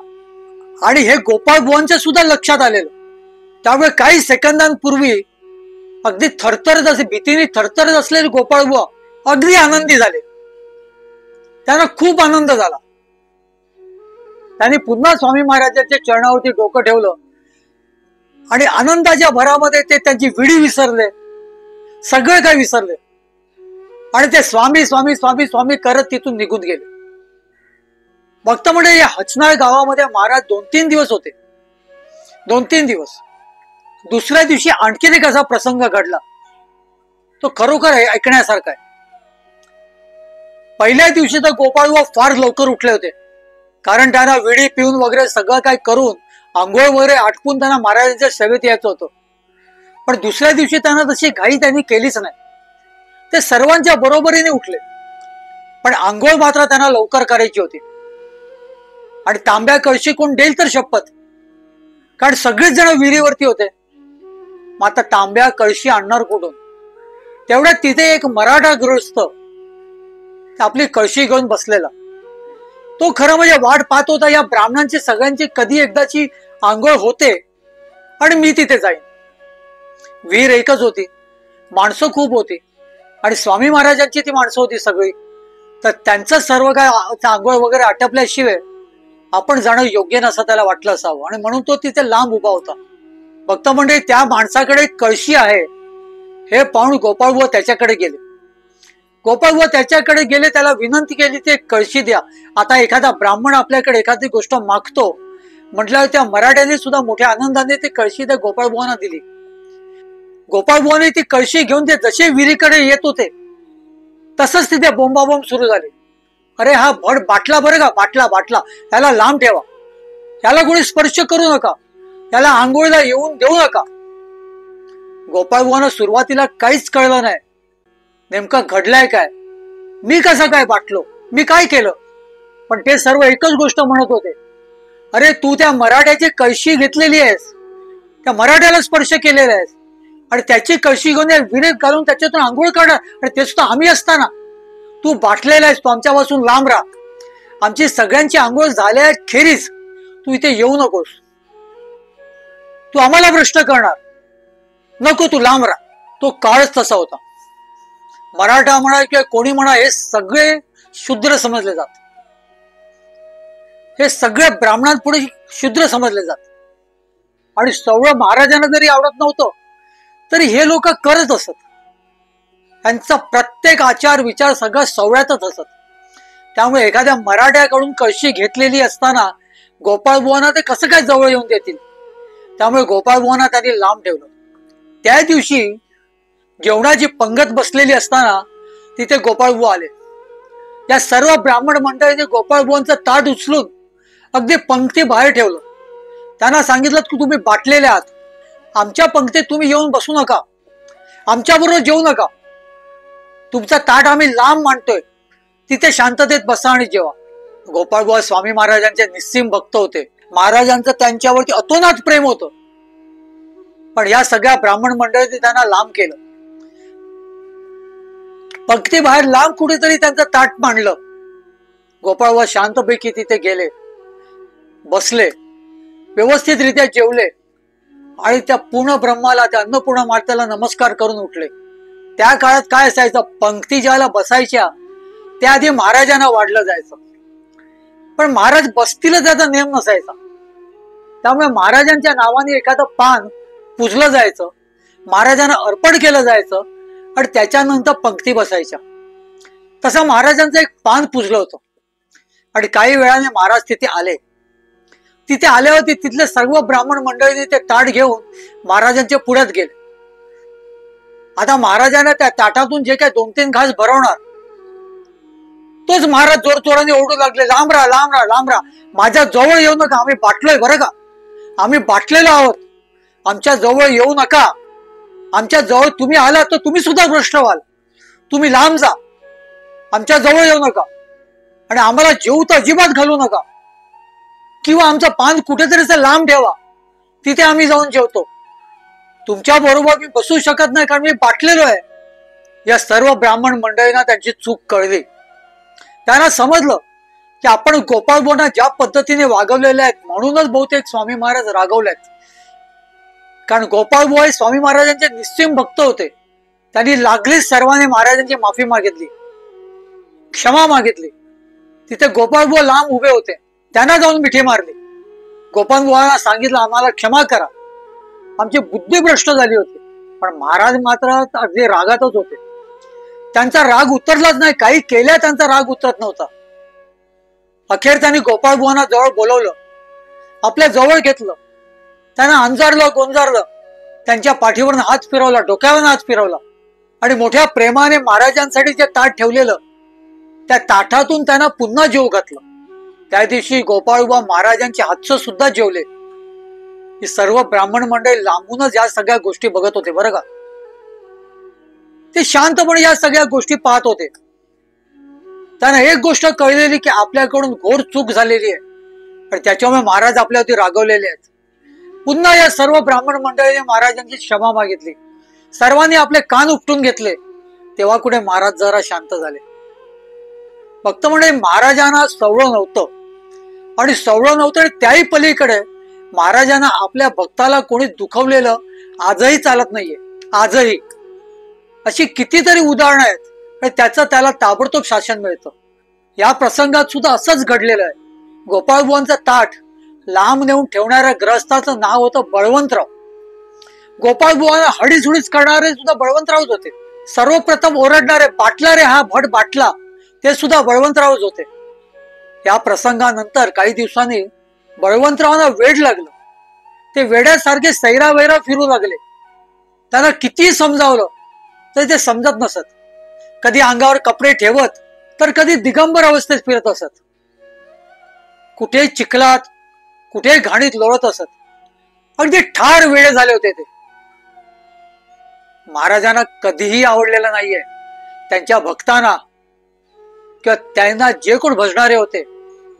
Speaker 2: आणि हे गोपाळबुवांच्या सुद्धा लक्षात आलेलं. त्यामुळे काही सेकंदांपूर्वी अगदी थरथरत असे भीतीने थरथरत असलेले गोपाळबुवा अगदी आनंदी झाले. त्यांना खूप आनंद झाला. त्यांनी पुन्हा स्वामी महाराजांच्या चरणावरती डोकं ठेवलं आणि आनंदाच्या भरामध्ये ते त्यांची विडी विसरले, सगळे काही विसरले आणि ते स्वामी स्वामी स्वामी स्वामी करत तिथून निघून गेले. भक्त म्हणजे या हचनाळ गावामध्ये महाराज 2-3 दिवस होते. 2-3 दिवस. दुसऱ्या दिवशी आणखीन एक असा प्रसंग घडला, तो खरोखर ऐकण्यासारखा आहे. पहिल्या दिवशी तर गोपाळबुवा फार लवकर उठले होते, कारण त्यांना विडी पिऊन वगैरे सगळं काय करून आंघोळ वगैरे आटपून त्यांना महाराजांच्या सेवेत यायचं होतं. पण दुसऱ्या दिवशी त्यांना तशी घाई त्यांनी केलीच नाही. ते सर्वांच्या बरोबरीने उठले, पण आंघोळ मात्र त्यांना लवकर करायची होती. आणि तांब्या कळशी कोण देईल तर शपथ, कारण सगळेच जण विहिरीवरती होते. मग आता तांब्या कळशी आणणार कुठून? तेवढ्यात तिथे एक मराठा गृहस्थ आपली कळशी घेऊन बसलेला. तो खरं म्हणजे वाट पाहत होता या ब्राह्मणांची सगळ्यांची कधी एकदाची आंघोळ होते आणि मी तिथे जाईन. विहीर एकच होती, माणसं खूप होती आणि स्वामी महाराजांची ती माणसं होती सगळी. तर त्यांचं सर्व काय आंघोळ वगैरे आटपल्याशिवाय आपण जाणं योग्य नसं त्याला वाटलं असावं आणि म्हणून तो तिथे लांब उभा होता. भक्त म्हणजे त्या माणसाकडे कळशी आहे हे पाहून गोपाळबुवा त्याच्याकडे गेले. गोपाळबुवा त्याच्याकडे गेले, त्याला विनंती केली ते कळशी द्या. आता एखादा ब्राह्मण आपल्याकडे एखादी गोष्ट मागतो म्हटल्यावर त्या मराठ्याने सुद्धा मोठ्या आनंदाने ती कळशी त्या गोपाळबुवांना दिली. गोपाळबुवाने ती कळशी घेऊन ते जसे विहिरीकडे येत होते तसंच तिथे बोंबाबोंब सुरू झाले. अरे हा भड बाटला बरं का, बाटला बाटला, त्याला लांब ठेवा, त्याला कोणी स्पर्श करू नका, त्याला आंघोळीला येऊन देऊ नका. गोपाळबुवांना सुरुवातीला काहीच कळलं नाही, नेमकं घडलंय काय, मी कसं काय बाटलो, मी काय केलं. पण ते सर्व एकच गोष्ट म्हणत होते, अरे तू त्या मराठ्याची कळशी घेतलेली आहेस, त्या मराठ्याला स्पर्श केलेला आहेस आणि त्याची कळशी घेऊन विहिरीत घालून त्याच्यातून आंघोळ करणार आणि ते सुद्धा आम्ही असताना. तू बाटलेला आहेस, तू आमच्यापासून लांब राहा. आमची सगळ्यांची आंघोळ झाल्या खेरीज तू इथे येऊ नकोस, तू आम्हाला भ्रष्ट करणार नको, तू लांब राहा. तो काळच तसा होता. मराठा म्हणा किंवा कोणी म्हणा, हे सगळे शूद्र समजले जात, हे सगळे ब्राह्मणांपुढे शूद्र समजले जात. आणि सवळं महाराजांना जरी आवडत नव्हतं तरी हे लोक करत असत. त्यांचा प्रत्येक आचार विचार सगळं सवळ्यातच असत. त्यामुळे एखाद्या मराठ्याकडून कळशी घेतलेली असताना गोपाळबुवांना ते कसं काय जवळ येऊन देतील. त्यामुळे गोपाळबुवांना त्यांनी लांब ठेवलं. त्या दिवशी जेवणाची पंगत बसलेली असताना तिथे गोपाळबुवा आले. या सर्व ब्राह्मण मंडळीने गोपाळबुवांचं ताट उचलून अगदी पंक्ती बाहेर ठेवलं. त्यांना सांगितलं की तुम्ही बाटलेले आहात, आमच्या पंक्तीत तुम्ही येऊन बसू नका, आमच्या बरोबर जेवू नका, तुमचा ताट आम्ही लांब मांडतोय, तिथे शांततेत बसा आणि जेवा. गोपाळबुवा स्वामी महाराजांचे निस्सीम भक्त होते. महाराजांचं त्यांच्यावरती अतोनात प्रेम होतं. पण या सगळ्या ब्राह्मण मंडळीने त्यांना लांब केलं. पंक्ती बाहेर लांब कुठेतरी त्यांचं ताट मांडलं. गोपाळबुवा शांतपैकी तिथे गेले, बसले, व्यवस्थितरित्या जेवले आणि त्या पूर्ण ब्रह्माला, त्या अन्नपूर्णा मातेला नमस्कार करून उठले. त्या काळात काय असायचं, पंक्ती ज्याला बसायच्या त्याआधी महाराजांना वाढलं जायचं. पण महाराज बसतीलच त्याचा नियम नसायचा. त्यामुळे महाराजांच्या नावाने एखादं पान पुजलं जायचं, महाराजांना अर्पण केलं जायचं आणि त्याच्यानंतर पंक्ती बसायच्या. तसं महाराजांचं एक पान पुजलं होतं आणि काही वेळाने महाराज तिथे आले. तिथे आल्यावरती तिथले सर्व ब्राह्मण मंडळीने ते ताट घेऊन महाराजांच्या पुढ्यात गेले. आता महाराजांना त्या ताटातून जे काय 2-3 घास भरवणार, तोच महाराज जोरजोराने ओरडू लागले, लांब राहा, लांब राहा, लांब राहा, माझ्या जवळ येऊ नका, आम्ही बाटलोय बरं का, आम्ही बाटलेलो आहोत, आमच्या जवळ येऊ नका, आमच्या जवळ तुम्ही आलात तर तुम्ही सुद्धा भ्रष्ट व्हाल, तुम्ही लांब जा, आमच्या जवळ येऊ नका आणि आम्हाला जेवू तर अजिबात घालू नका, किंवा आमचं पान कुठेतरी लांब ठेवा, तिथे आम्ही जाऊन जेवतो, तुमच्या बरोबर मी बसू शकत नाही कारण मी बाटलेलो आहे. या सर्व ब्राह्मण मंडळींना त्यांची चूक कळली. त्यांना समजलं की आपण गोपाळबुवांना ज्या पद्धतीने वागवलेले आहेत म्हणूनच बहुतेक स्वामी महाराज रागवले आहेत. कारण गोपाळबुवा हे स्वामी महाराजांचे निस्सीम भक्त होते. त्यांनी लागलीच सर्वांनी महाराजांची माफी मागितली, क्षमा मागितली. तिथे गोपाळबुवा लांब उभे होते, त्यांना जाऊन मिठी मारली. गोपाळबुवांना सांगितलं, आम्हाला क्षमा करा, आमची बुद्धी भ्रष्ट झाली होती. पण महाराज मात्र अगदी रागातच होते. त्यांचा राग उतरलाच नाही, काही केल्या त्यांचा राग उतरत नव्हता. अखेर त्यांनी गोपाळबुवांना जवळ बोलवलं, आपल्या जवळ घेतलं, त्यांना अंजारलं, गोंजारलं, त्यांच्या पाठीवर हात फिरवला, डोक्यावर हात फिरवला आणि मोठ्या प्रेमाने महाराजांसाठी जे ताट ठेवलेलं त्या ताटातून त्यांना पुन्हा जेवू घातलं. त्या दिवशी गोपाळबुवा महाराजांचे हातचं सुद्धा जेवले. ही सर्व ब्राह्मण मंडळी लांबूनच या सगळ्या गोष्टी बघत होते बरं का. ते शांतपणे या सगळ्या गोष्टी पाहत होते. त्यांना एक गोष्ट कळलेली की आपल्याकडून घोर चूक झालेली आहे आणि त्याच्यामुळे महाराज आपल्यावरती रागवलेले आहेत. पुन्हा या सर्व ब्राह्मण मंडळीने महाराजांची क्षमा मागितली. सर्वांनी आपले कान उपटून घेतले. तेव्हा कुठे महाराज जरा शांत झाले. फक्त म्हणजे महाराजांना सवळं नव्हतं आणि सवळं नव्हतं आणि त्याही पलीकडे महाराजांना आपल्या भक्ताला कोणी दुखवलेलं आजही चालत नाहीये. आजही अशी कितीतरी उदाहरणं आहेत आणि त्याचं त्याला ताबडतोब शासन मिळतं. या प्रसंगात सुद्धा असंच घडलेलं आहे. गोपाळबुवांचं ताट लांब नेऊन ठेवणाऱ्या ग्रहस्थाचं नाव होतं बळवंतराव. गोपाळबुवांना हडीसुडीच करणारे सुद्धा बळवंतरावच होते. सर्वप्रथम ओरडणारे, बाटला रे हा भट बाटला, ते सुद्धा बळवंतरावच होते. या प्रसंगानंतर काही दिवसांनी बळवंतरावांना वेड लागलं. ते वेड्यासारखे सैरा वैरा फिरू लागले. त्यांना किती समजावलं तरी ते समजत नसत. कधी अंगावर कपडे ठेवत तर कधी दिगंबर अवस्थेत फिरत असत. कुठे चिखलात, कुठे घाणीत लोळत असत. अगदी ठार वेळे झाले होते ते. महाराजांना कधीही आवडलेलं नाहीये. त्यांच्या भक्तांना किंवा त्यांना जे कोण भजणारे होते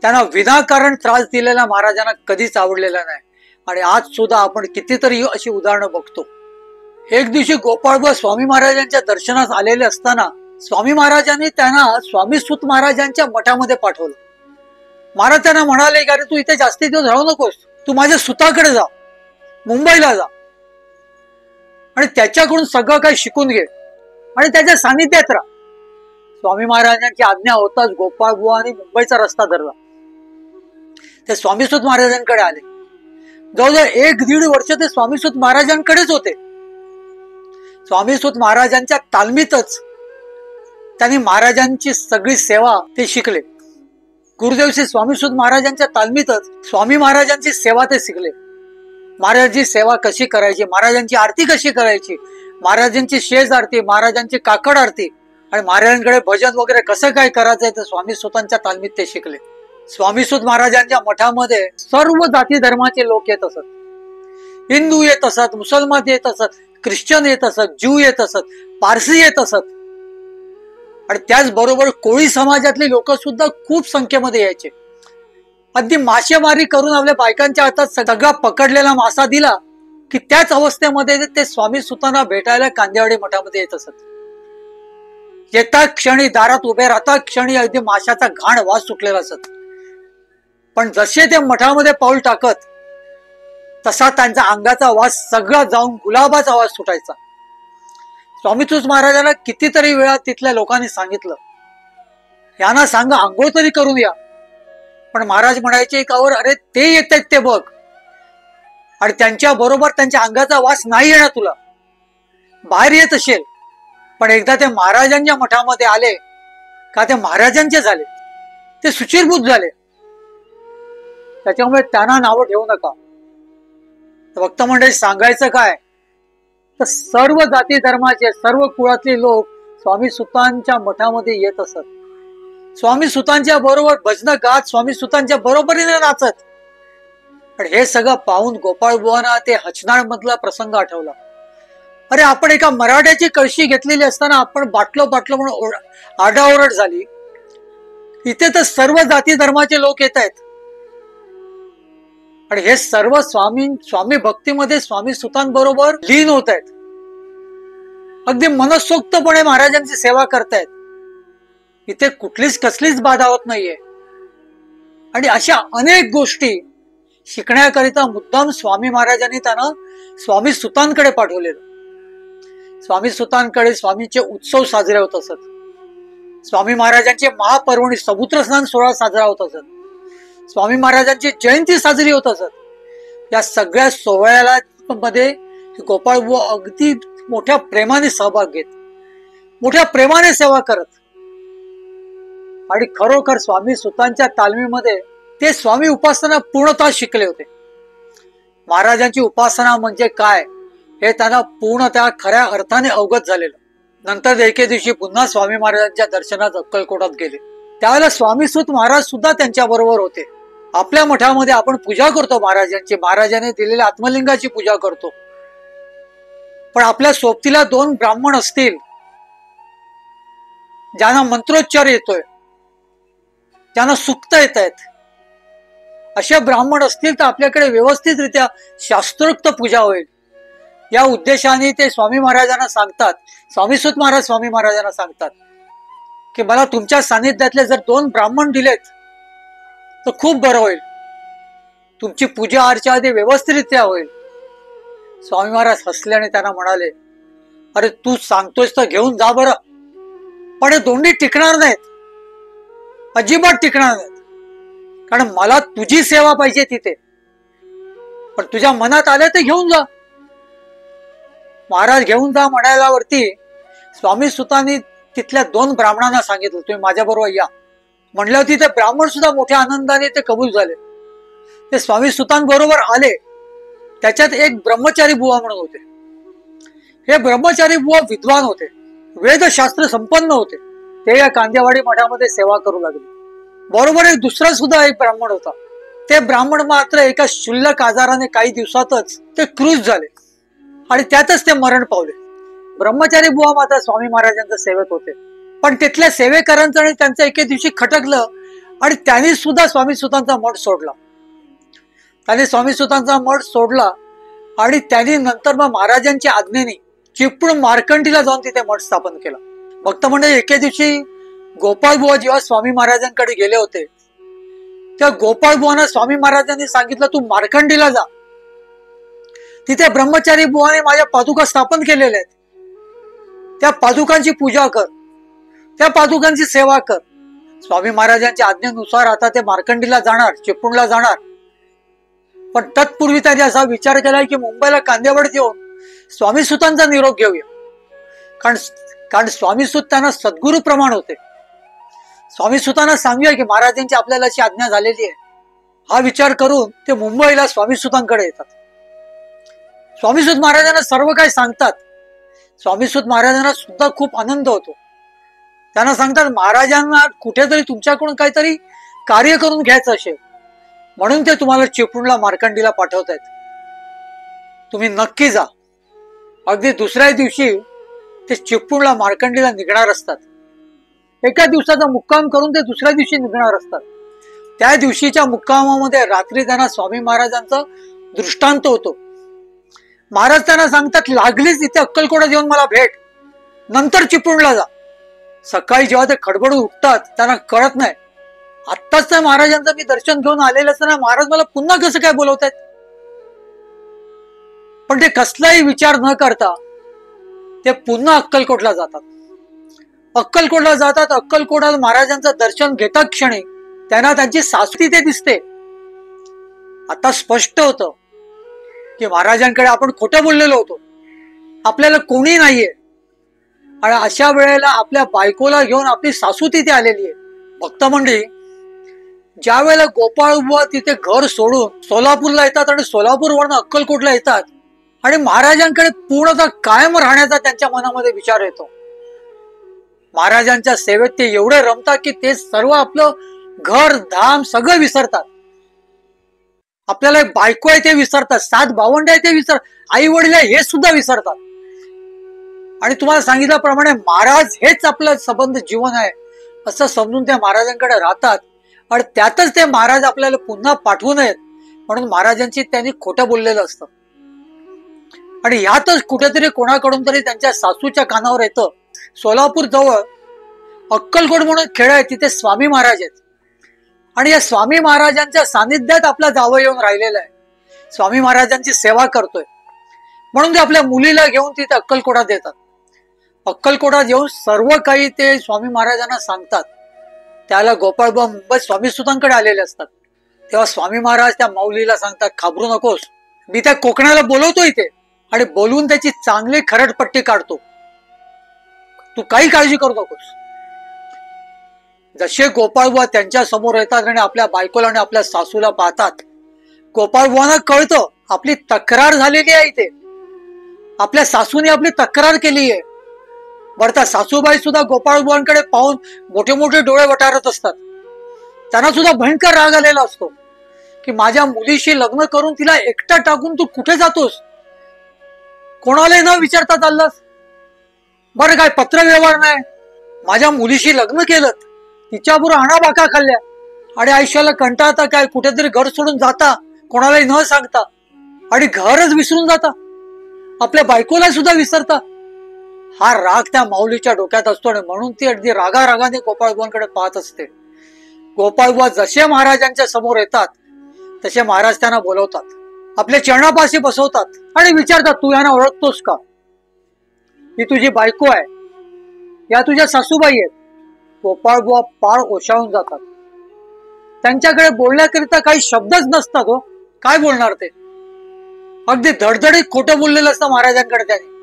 Speaker 2: त्यांना विनाकारण त्रास दिलेला महाराजांना कधीच आवडलेला नाही. आणि आज सुद्धा आपण कितीतरी अशी उदाहरणं बघतो. एक दिवशी गोपाळबुवा स्वामी महाराजांच्या दर्शनास आलेले असताना स्वामी महाराजांनी त्यांना स्वामी सुत महाराजांच्या मठामध्ये पाठवलं. महाराज त्यांना म्हणाले की अरे तू इथे जास्ती दिवस राहू नकोस, तू माझ्या सुताकडे जा, मुंबईला जा आणि त्याच्याकडून सगळं काही शिकून घे आणि त्याच्या सानिध्यात राहा. स्वामी महाराजांची आज्ञा होताच गोपाळबुवांनी मुंबईचा रस्ता धरला. ते स्वामीसुत महाराजांकडे आले. जवळजवळ 1-1.5 वर्ष ते स्वामीसुत महाराजांकडेच होते. स्वामीसुत महाराजांच्या तालमीतच त्यांनी महाराजांची सगळी सेवा ते शिकले. गुरुदेव श्री स्वामीसुत महाराजांच्या तालमीतच स्वामी महाराजांची सेवा ते शिकले. महाराजांची सेवा कशी करायची, महाराजांची आरती कशी करायची, महाराजांची शेज आरती, महाराजांची काकड आरती आणि महाराजांकडे भजन वगैरे कसं काय करायचंय ते स्वामीसुतांच्या तालमीत ते शिकले. स्वामीसुत महाराजांच्या मठामध्ये सर्व जाती धर्माचे लोक येत असत. हिंदू येत असत, मुसलमान येत असत, ख्रिश्चन येत असत, ज्यू येत असत, पारसी येत असत आणि त्याचबरोबर कोळी समाजातले लोक सुद्धा खूप संख्येमध्ये यायचे. अगदी मासेमारी करून आपल्या बायकांच्या हातात सगळा पकडलेला मासा दिला की त्याच अवस्थेमध्ये ते स्वामी सुतांना भेटायला कांदिवळी मठामध्ये येत असत. येता क्षणी दारात उभे राहता क्षणी अगदी माशाचा घाण वास सुटलेला असत. पण जसे ते मठामध्ये पाऊल टाकत तसा त्यांचा अंगाचा वास सगळा जाऊन गुलाबाचा वास सुटायचा. स्वामीसुत महाराजांना कितीतरी वेळा तिथल्या लोकांनी सांगितलं, यांना सांगा आंघोळ तरी करून या. पण महाराज म्हणायचे एकावर, अरे ते येत आहेत ते बघ, आणि त्यांच्या बरोबर त्यांच्या अंगाचा वास नाही येणार तुला. बाहेर येत असेल पण एकदा ते महाराजांच्या मठामध्ये आले का ते महाराजांचे झाले, ते सुचिरभूत झाले. त्याच्यामुळे त्यांना नावं ठेवू नका. भक्त मंडळी सांगायचं काय तर सर्व जाती धर्माचे सर्व कुळातले लोक स्वामी सुतांच्या मठामध्ये येत असत. स्वामी सुतांच्या बरोबर भजन गात, स्वामी सुतांच्या बरोबरीने नाचत. पण हे सगळं पाहून गोपाळ बुवांना ते हचनाळ मधला प्रसंग आठवला. अरे आपण एका मराठ्याची कळशी घेतलेली असताना आपण बाटलो म्हणून आरडाओरड झाली. इथे तर सर्व जाती धर्माचे लोक येत आहेत आणि हे सर्व स्वामी भक्तीमध्ये स्वामी सुतांबरोबर लीन होत आहेत. अगदी मनसोक्तपणे महाराजांची सेवा करतायत. इथे कुठलीच कसलीच बाधा होत नाहीये. आणि अशा अनेक गोष्टी शिकण्याकरिता मुद्दाम स्वामी महाराजांनी त्यांना स्वामी सुतांकडे पाठवलेलं. स्वामी सुतांकडे स्वामींचे उत्सव साजरे होत असत. स्वामी महाराजांचे महापर्वणी समुद्र स्नान सोहळा साजरा होत असत. स्वामी महाराजांची जयंती साजरी होत असत. या सगळ्या सोहळ्याला मध्ये गोपाळबुवा अगदी मोठ्या प्रेमाने सहभाग घेत, मोठ्या प्रेमाने सेवा करत. आणि खरोखर स्वामी सुतांच्या तालमीमध्ये ते स्वामी उपासना पूर्णतः शिकले होते. महाराजांची उपासना म्हणजे काय हे त्यांना पूर्णतः खऱ्या अर्थाने अवगत झालेलं. नंतर एके दिवशी पुन्हा स्वामी महाराजांच्या दर्शनात अक्कलकोटात गेले. त्यावेळेला स्वामीसुत महाराज सुद्धा त्यांच्या बरोबर होते. आपल्या मठामध्ये आपण पूजा करतो महाराजांची, महाराजांनी दिलेल्या आत्मलिंगाची पूजा करतो. पण आपल्या सोबतीला 2 ब्राह्मण असतील ज्यांना मंत्रोच्चार येतोय, ज्यांना सुक्त येत आहेत, असे ब्राह्मण असतील तर आपल्याकडे व्यवस्थितरित्या शास्त्रोक्त पूजा होईल या उद्देशाने ते स्वामी महाराजांना सांगतात. स्वामीसुत महाराज स्वामी महाराजांना सांगतात की मला तुमच्या सानिध्यातले जर 2 ब्राह्मण दिलेत तर खूप बरं होईल. तुमची पूजा अर्चा आधी व्यवस्थितरित्या होईल. स्वामी महाराज हसले आणि त्यांना म्हणाले, अरे तू सांगतोयस तर घेऊन जा बरं, पण हे दोन्ही टिकणार नाहीत, अजिबात टिकणार नाहीत. कारण मला तुझी सेवा पाहिजे तिथे, पण तुझ्या मनात आले तर घेऊन जा. महाराज घेऊन जा म्हणायलावरती स्वामी सुतांनी तिथल्या 2 ब्राह्मणांना सांगितलं, तुम्ही माझ्या बरोबर या. म्हणलं होती ते ब्राह्मण सुद्धा मोठ्या आनंदाने ते कबूल झाले. ते स्वामी सुतांबरोबर आले. त्याच्यात एक ब्रह्मचारी बुवा म्हणून होते. हे ब्रह्मचारी बुवा विद्वान होते, वेदशास्त्र संपन्न होते. ते या कांदेवाडी मठामध्ये सेवा करू लागले. बरोबर एक दुसरा सुद्धा एक ब्राह्मण होता. ते ब्राह्मण मात्र एका क्षुल्लक आजाराने काही दिवसातच ते क्रूज झाले आणि त्यातच ते मरण पावले. ब्रह्मचारी बुवा मात्र स्वामी महाराजांच्या सेवेत होते. पण तिथल्या सेवेकरांचं आणि त्यांचं एके दिवशी खटकलं आणि त्यांनी सुद्धा स्वामी सुतांचा मठ सोडला. त्यांनी स्वामी सुतांचा मठ सोडला आणि त्यांनी नंतर मग महाराजांच्या आज्ञेने चिपळूण मार्कंडीला जाऊन तिथे मठ स्थापन केला. भक्त म्हणजे एके दिवशी गोपाळ बुवा जेव्हा स्वामी महाराजांकडे गेले होते त्या गोपाळ बुवांना स्वामी महाराजांनी सांगितलं, तू मार्कंडीला जा, तिथे ब्रह्मचारी बुवाने माझ्या पादुका स्थापन केलेल्या आहेत, त्या पादुकांची पूजा कर, त्या पादुकांची सेवा कर. स्वामी महाराजांच्या आज्ञेनुसार आता ते मार्कंडीला जाणार, चिपळूणला जाणार. पण तत्पूर्वी त्यांनी असा विचार केला की मुंबईला कांदेवाडीत येऊन स्वामी सुतांचा निरोप घेऊया. कारण कारण स्वामीसुत त्यांना सद्गुरू प्रमाण होते. स्वामीसुतांना सांगूया की महाराजांची आपल्याला अशी आज्ञा झालेली आहे. हा विचार करून ते मुंबईला स्वामीसुतांकडे येतात. स्वामीसुत महाराजांना सर्व काही सांगतात. स्वामीसुत महाराजांना सुद्धा खूप आनंद होतो. त्यांना सांगतात महाराजांना कुठेतरी तुमच्याकडून काहीतरी कार्य करून घ्यायचं असेल म्हणून ते तुम्हाला चिपळूणला मार्कंडीला पाठवतायत. तुम्ही नक्की जा. अगदी दुसऱ्या दिवशी ते चिपळूणला मार्कंडीला निघणार असतात. एका दिवसाचा मुक्काम करून ते दुसऱ्या दिवशी निघणार असतात. त्या दिवशीच्या मुक्कामामध्ये रात्री त्यांना स्वामी महाराजांचा दृष्टांत होतो. महाराज त्यांना सांगतात लागलीच इथे अक्कलकोटात येऊन मला भेट, नंतर चिपळूणला जा. सकाळी जेव्हा ते खडबडून उठतात त्यांना कळत नाही आत्ताच त्या महाराजांचं मी दर्शन घेऊन आलेलं असताना महाराज मला पुन्हा कसं काय बोलवतायत. पण ते कसलाही विचार न करता ते पुन्हा अक्कलकोटला जातात. अक्कलकोटला जातात. अक्कलकोटात महाराजांचं दर्शन घेता क्षणी त्यांना त्यांची सासू तिथे दिसते. आता स्पष्ट होतं की महाराजांकडे आपण खोटं बोललेलो होतो, आपल्याला कोणी नाहीये. आणि अशा वेळेला आपल्या बायकोला घेऊन आपली सासू तिथे आलेली आहे. भक्त मंडळी, ज्या वेळेला गोपाळ बुवा तिथे घर सोडून सोलापूरला येतात आणि सोलापूरवरून अक्कलकोटला येतात आणि महाराजांकडे पूर्णतः कायम राहण्याचा त्यांच्या मनामध्ये विचार येतो. महाराजांच्या सेवेत ते एवढे रमतात की ते सर्व आपलं घर धाम सगळं विसरतात. आपल्याला एक बायको आहे ते विसरतात, 7 भावंड आहे ते विसरतात, आई वडील आहे हे सुद्धा विसरतात. आणि तुम्हाला सांगितल्याप्रमाणे महाराज हेच आपलं संबंध जीवन आहे असं समजून त्या महाराजांकडे राहतात. आणि त्यातच ते महाराज आपल्याला पुन्हा पाठवू नयेत म्हणून महाराजांची त्यांनी खोटं बोललेलं असतं. आणि ह्यातच कुठेतरी कोणाकडून तरी त्यांच्या सासूच्या कानावर येतं सोलापूर जवळ अक्कलकोट म्हणून खेळ आहे, तिथे स्वामी महाराज आहेत. आणि या स्वामी महाराजांच्या सानिध्यात आपला जावं येऊन राहिलेला आहे. स्वामी महाराजांची सेवा करतोय म्हणून ते आपल्या मुलीला घेऊन तिथे अक्कलकोटात येतात. अक्कलकोटात येऊन सर्व काही ते स्वामी महाराजांना सांगतात. त्याला गोपाळबा मुंबईत स्वामीसुतांकडे आलेले असतात. तेव्हा स्वामी महाराज त्या माऊलीला सांगतात घाबरू नकोस, मी त्या कोकणाला बोलवतो इथे आणि बोलवून त्याची चांगली खरडपट्टी काढतो, तू काही काळजी करू नकोस. जसे गोपाळबुवा त्यांच्या समोर येतात आणि आपल्या बायकोला आणि आपल्या सासूला पाहतात, गोपाळबुवांना कळतं आपली तक्रार झालेली आहे इथे, आपल्या सासूने आपली तक्रार केली आहे. बरं, त्या सासूबाई सुद्धा गोपाळबुवांकडे पाहून मोठे मोठे डोळे वटारत असतात. त्यांना सुद्धा भयंकर राग आलेला असतो की माझ्या मुलीशी लग्न करून तिला एकटा टाकून तू कुठे जातोस, कोणालाही न विचारता चाललास. बरं, काय पत्र व्यवहार नाही, माझ्या मुलीशी लग्न केलं, तिच्याबरोबर आणाबाका खाल्ल्या आणि आयुष्याला कंटाळता काय कुठेतरी घर सोडून जाता कोणालाही न सांगता आणि घरच विसरून जाता, आपल्या बायकोला सुद्धा विसरता. हा राग त्या माऊलीच्या डोक्यात असतो आणि म्हणून ती अगदी रागारागाने गोपाळबुवांकडे पाहत असते. गोपाळबुवा जसे महाराजांच्या समोर येतात तसे महाराज त्यांना बोलवतात, आपल्या चरणापाशी बसवतात आणि विचारतात तू यांना ओळखतोस का, ही तुझी बायको आहे, या तुझ्या सासूबाई आहेत. गोपाळबुवा पार ओशाळून जातात. त्यांच्याकडे बोलण्याकरिता काही शब्दच नसतात. हो, काय बोलणार ते, अगदी धडधडीत खोटं बोललेलं असतं महाराजांकडे. त्यांनी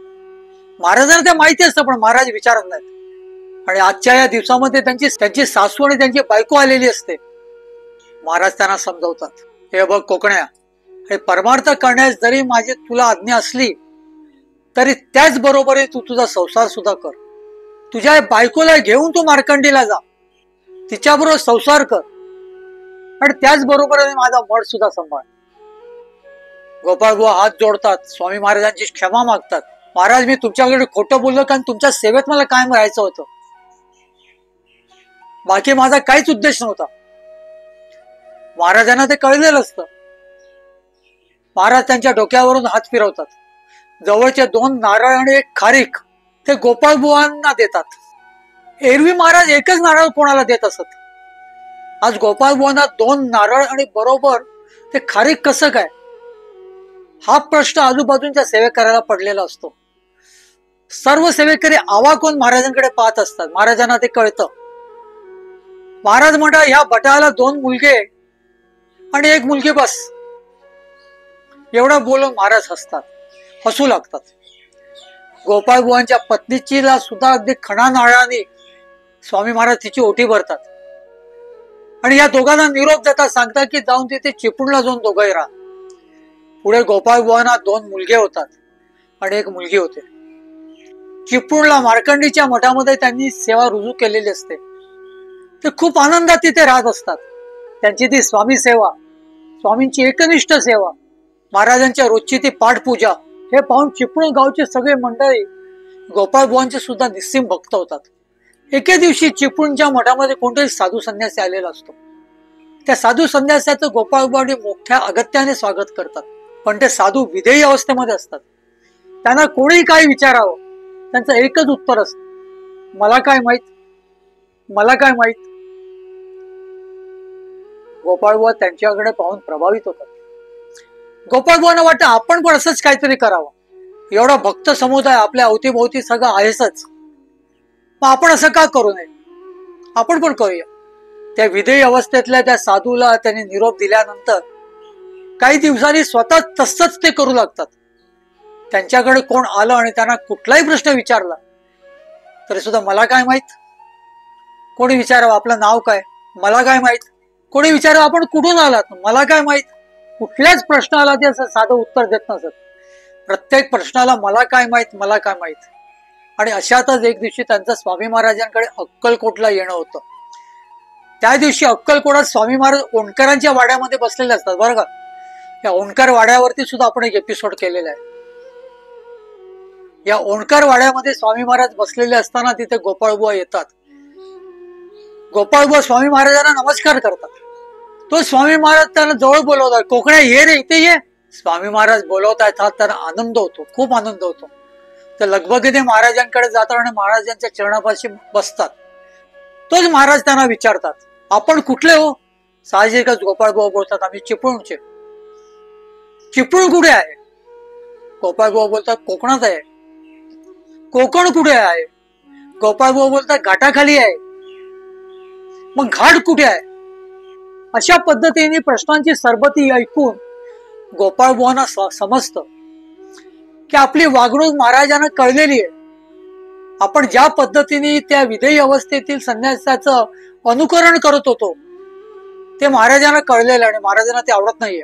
Speaker 2: महाराजांना ते माहिती असतं पण महाराज विचारत नाहीत. आणि आजच्या या दिवसामध्ये त्यांची सासू आणि त्यांची बायको आलेली असते. महाराज त्यांना समजवतात, हे बघ कोकण्या, हे परमार्थ करण्यास जरी माझी तुला आज्ञा असली तरी त्याच बरोबर तू तुझा संसार सुद्धा कर. तुझ्या बायकोला घेऊन तू मार्कंडीला जा, तिच्याबरोबर संसार कर आणि त्याचबरोबर माझा मठ सुद्धा सांभाळ. गोपाळबुवा हात जोडतात, स्वामी महाराजांची क्षमा मागतात. महाराज, मी तुमच्याकडे खोटं बोललो कारण तुमच्या सेवेत मला कायम राहायचं होतं, बाकी माझा काहीच उद्देश नव्हता. महाराजांना ते कळलेलं असतं. महाराज त्यांच्या डोक्यावरून हात फिरवतात. जवळचे 2 नारळ आणि 1 खारीक ते गोपाळबुवांना देतात. एरवी महाराज एकच नारळ कोणाला देत असत. आज गोपाळबुवांना 2 नारळ आणि बरोबर ते खारीक कसं काय, हा प्रश्न आजूबाजूच्या सेवेकऱ्याला पडलेला असतो. सर्व सेवेकरी आवाकून महाराजांकडे पाहत असतात. महाराजांना ते कळतं. महाराज म्हणतात, ह्या बटाला 2 मुलगे आणि 1 मुलगी बस. एवढं बोलून महाराज हसतात, हसू लागतात. गोपाळबुवांच्या पत्नीचीला सुद्धा अगदी खणानाळाने स्वामी महाराज तिची ओटी भरतात आणि या दोघांना निरोप देतात, सांगतात की जाऊन तिथे चिपळूणला जाऊन दोघंही राहा. पुढे गोपाळबुवांना 2 मुलगे होतात आणि 1 मुलगी होते. चिपळूणला मार्कंडीच्या मठामध्ये त्यांनी सेवा रुजू केलेली असते. ते खूप आनंदात तिथे राहत असतात. त्यांची ती स्वामी सेवा, स्वामींची एकनिष्ठ सेवा, महाराजांच्या रोजची ती पाठपूजा हे पाहून चिपळूण गावचे सगळे मंडळी गोपाळबुवांचे सुद्धा निस्सीम भक्त होतात. एके दिवशी चिपळूणच्या मठामध्ये कोणतरी साधू संन्यासी आलेला असतो. त्या साधू संन्यासाचं गोपाळबुवांनी मोठ्या अगत्याने स्वागत करतात. पण ते साधू विधेयी अवस्थेमध्ये असतात. त्यांना कोणीही काय विचारावं त्यांचं एकच उत्तर असतं, मला काय माहित, मला काय माहित. गोपाळबुवा त्यांच्याकडे पाहून प्रभावित होतात. गोपाळबुवांना वाटतं आपण पण असंच काहीतरी करावं. एवढा भक्त समुदाय आपल्या अवतीभोवती सगळं आहेच, मग आपण असं का करू नये, आपण पण करूया. त्या विधेयी अवस्थेतल्या त्या साधूला त्यांनी निरोप दिल्यानंतर काही दिवसांनी स्वतः तसंच ते करू लागतात. त्यांच्याकडे कोण आलं आणि त्यांना कुठलाही प्रश्न विचारला तरी सुद्धा मला काय माहित. कोणी विचारावं आपलं नाव काय, मला काय माहित. कोणी विचारावं आपण कुठून आलात, मला काय माहित. कुठल्याच प्रश्नाला ते असं साधं उत्तर देत नसत. प्रत्येक प्रश्नाला मला काय माहित, मला काय माहित. आणि अशातच एक दिवशी त्यांचं स्वामी महाराजांकडे अक्कलकोटला येणं होतं. त्या दिवशी अक्कलकोटात स्वामी महाराज ओंकारांच्या वाड्यामध्ये बसलेले असतात बरं का. या ओंकार वाड्यावरती सुद्धा आपण एक एपिसोड केलेला आहे. या ओंकार वाड्यामध्ये स्वामी महाराज बसलेले असताना तिथे गोपाळबुवा येतात. गोपाळबुवा स्वामी महाराजांना नमस्कार करतात. तो स्वामी महाराज त्यांना जवळ बोलवतात, कोकण्या ये रे इथे ये. स्वामी महाराज बोलवतात, त्यांना आनंद होतो, खूप आनंद होतो. तर लगबगीने महाराजांकडे जातात आणि महाराजांच्या चरणापाशी बसतात. तोच महाराज त्यांना विचारतात, आपण कुठले हो. साहजिकच गोपाळबुवा बोलतात, आम्ही चिपळूणचे. चिपळूण कुठे आहे. गोपाळबुवा बोलतात कोकणात आहे. कोकण कुठे आहे. गोपाळबुवा बोलतात घाटाखाली आहे. मग घाट कुठे आहे. अशा पद्धतीने प्रश्नांची सरबती ऐकून गोपाळबुवांना समजतं की आपली वागणूक महाराजांना कळलेली आहे. आपण ज्या पद्धतीने त्या विधेयी अवस्थेतील संन्यासाचं अनुकरण करत होतो ते महाराजांना कळलेलं आणि महाराजांना ते आवडत नाहीये.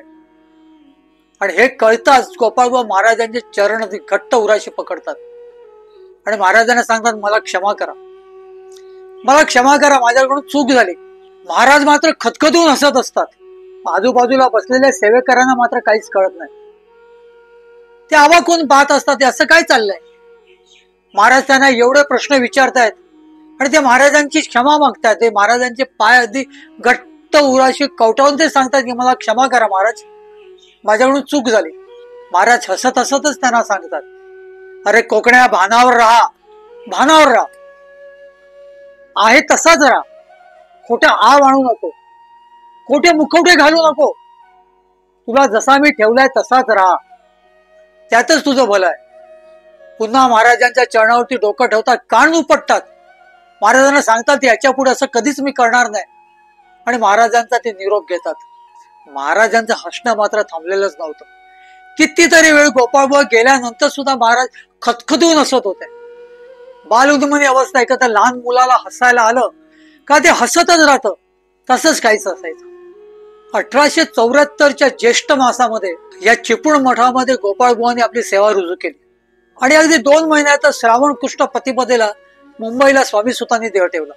Speaker 2: आणि हे कळताच गोपाळबुवा महाराजांचे चरण घट्ट उराशी पकडतात आणि महाराजांना सांगतात, मला क्षमा करा, मला क्षमा करा, माझ्याकडून चूक झाली. महाराज मात्र खदखदून हसत असतात. आजूबाजूला बसलेल्या सेवेकरांना मात्र काहीच कळत नाही. ते अवाकून पाहत असतात, असं काय चाललंय. महाराज त्यांना एवढे प्रश्न विचारतायत आणि ते महाराजांची क्षमा मागतात. ते महाराजांचे पाय अगदी घट्ट उराशी कवटावून ते सांगतात की मला क्षमा करा महाराज, माझ्याकडून चूक झाली. महाराज हसत हसतच त्यांना सांगतात, अरे कोकण्या, भानावर राहा, भानावर राहा, आहे तसाच राहा, खोटे आव आणू नको, खोटे मुखवटे घालू नको, तुला जसा मी ठेवलाय तसाच राहा, त्यातच तुझं भलं आहे. पुन्हा महाराजांच्या चरणावरती डोकं ठेवतात, कान उपटतात. महाराजांना सांगतात याच्या पुढे असं कधीच मी करणार नाही आणि महाराजांचा ते निरोप घेतात. महाराजांचं हसणं मात्र थांबलेलंच नव्हतं. कितीतरी वेळ गोपाळबुवा गेल्यानंतर सुद्धा महाराज खदखदून हसत होते. बालउद्मनी अवस्था आहे का, तर लहान मुलाला हसायला आलं का ते हसतच राहतं, तसंच काहीच असायचं. 1874च्या ज्येष्ठ मासामध्ये या चिपळूण मठामध्ये गोपाळबुवांनी आपली सेवा रुजू केली आणि अगदी 2 महिन्यातच श्रावण कृष्ण प्रतिपदेला मुंबईला स्वामी सुतांनी देह ठेवला.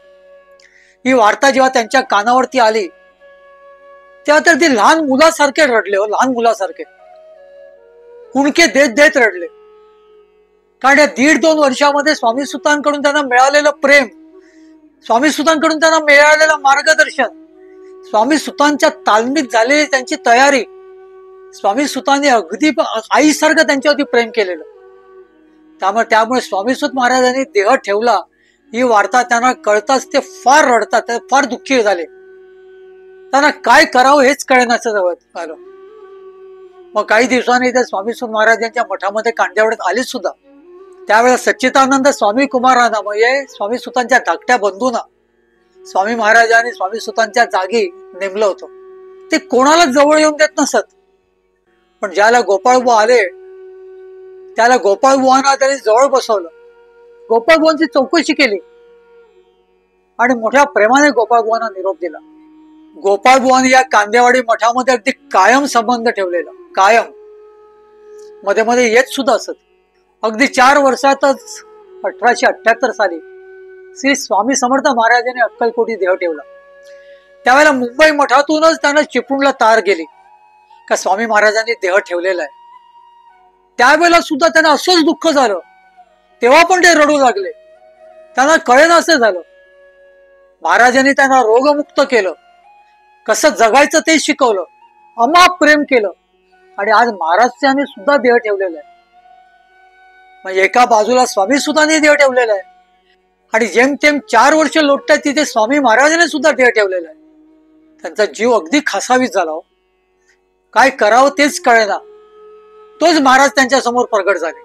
Speaker 2: ही वार्ता जेव्हा त्यांच्या कानावरती आली तेव्हा तर ते लहान मुलासारखे रडले हो, लहान मुलासारखे कुणके देत देत रडले. कारण या 1.5-2 वर्षामध्ये स्वामी सुतांकडून त्यांना मिळालेलं प्रेम, स्वामी सुतांकडून त्यांना मिळालेलं मार्गदर्शन, स्वामी सुतांच्या तालमीत झालेली त्यांची तयारी, स्वामी सुतांनी अगदी आईसारखं त्यांच्यावरती प्रेम केलेलं. त्यामुळे स्वामी सुत महाराजांनी देह ठेवला ही वार्ता त्यांना कळताच ते फार रडतात, फार दुःखी झाले. त्यांना काय करावं हेच कळण्याचं जवळ आलं. मग काही दिवसांनी ते स्वामी सुत महाराजांच्या मठामध्ये कांद्यावड्यात आले सुद्धा. त्यावेळेस सच्चिदानंद स्वामी कुमारांना म्हणजे स्वामी सुतांच्या धाकट्या बंधूंना स्वामी महाराजांनी स्वामी सुतांच्या जागी नेमलं होतं. ते कोणाला जवळ येऊन देत नसत. पण ज्याला गोपाळबुवा आले त्याला गोपाळ बुवांना त्याने जवळ बसवलं. गोपाळ बुवांची चौकशी केली आणि मोठ्या प्रेमाने गोपाळ बुवांना निरोप दिला. गोपाळ बुवांनी या कांदेवाडी मठामध्ये अगदी कायम संबंध ठेवलेला, कायम. मध्ये मध्ये येत सुद्धा असत. अगदी 4 वर्षातच 1878 साली श्री स्वामी समर्थ महाराजांनी अक्कलकोटी देह ठेवला. त्यावेळेला मुंबई मठातूनच त्यांना चिपळूणला तार गेली का स्वामी महाराजांनी देह ठेवलेला आहे. त्यावेळेला सुद्धा त्यांना असंच दुःख झालं. तेव्हा पण ते रडू लागले. त्यांना कळेना असं झालं. महाराजांनी त्यांना रोगमुक्त केलं, कसं जगायचं ते शिकवलं, अमाप प्रेम केलं आणि आज महाराजांनी सुद्धा देह ठेवलेला आहे. म्हणजे एका बाजूला स्वामी सुद्धांनी देह ठेवलेला आहे आणि जेमतेम 4 वर्ष लोटतात तिथे स्वामी महाराजांनी सुद्धा देह ठेवलेला आहे. त्यांचा जीव अगदी खासावीस झाला. हो, काय करावं तेच कळेना. तोच महाराज त्यांच्या समोर प्रगट झाले.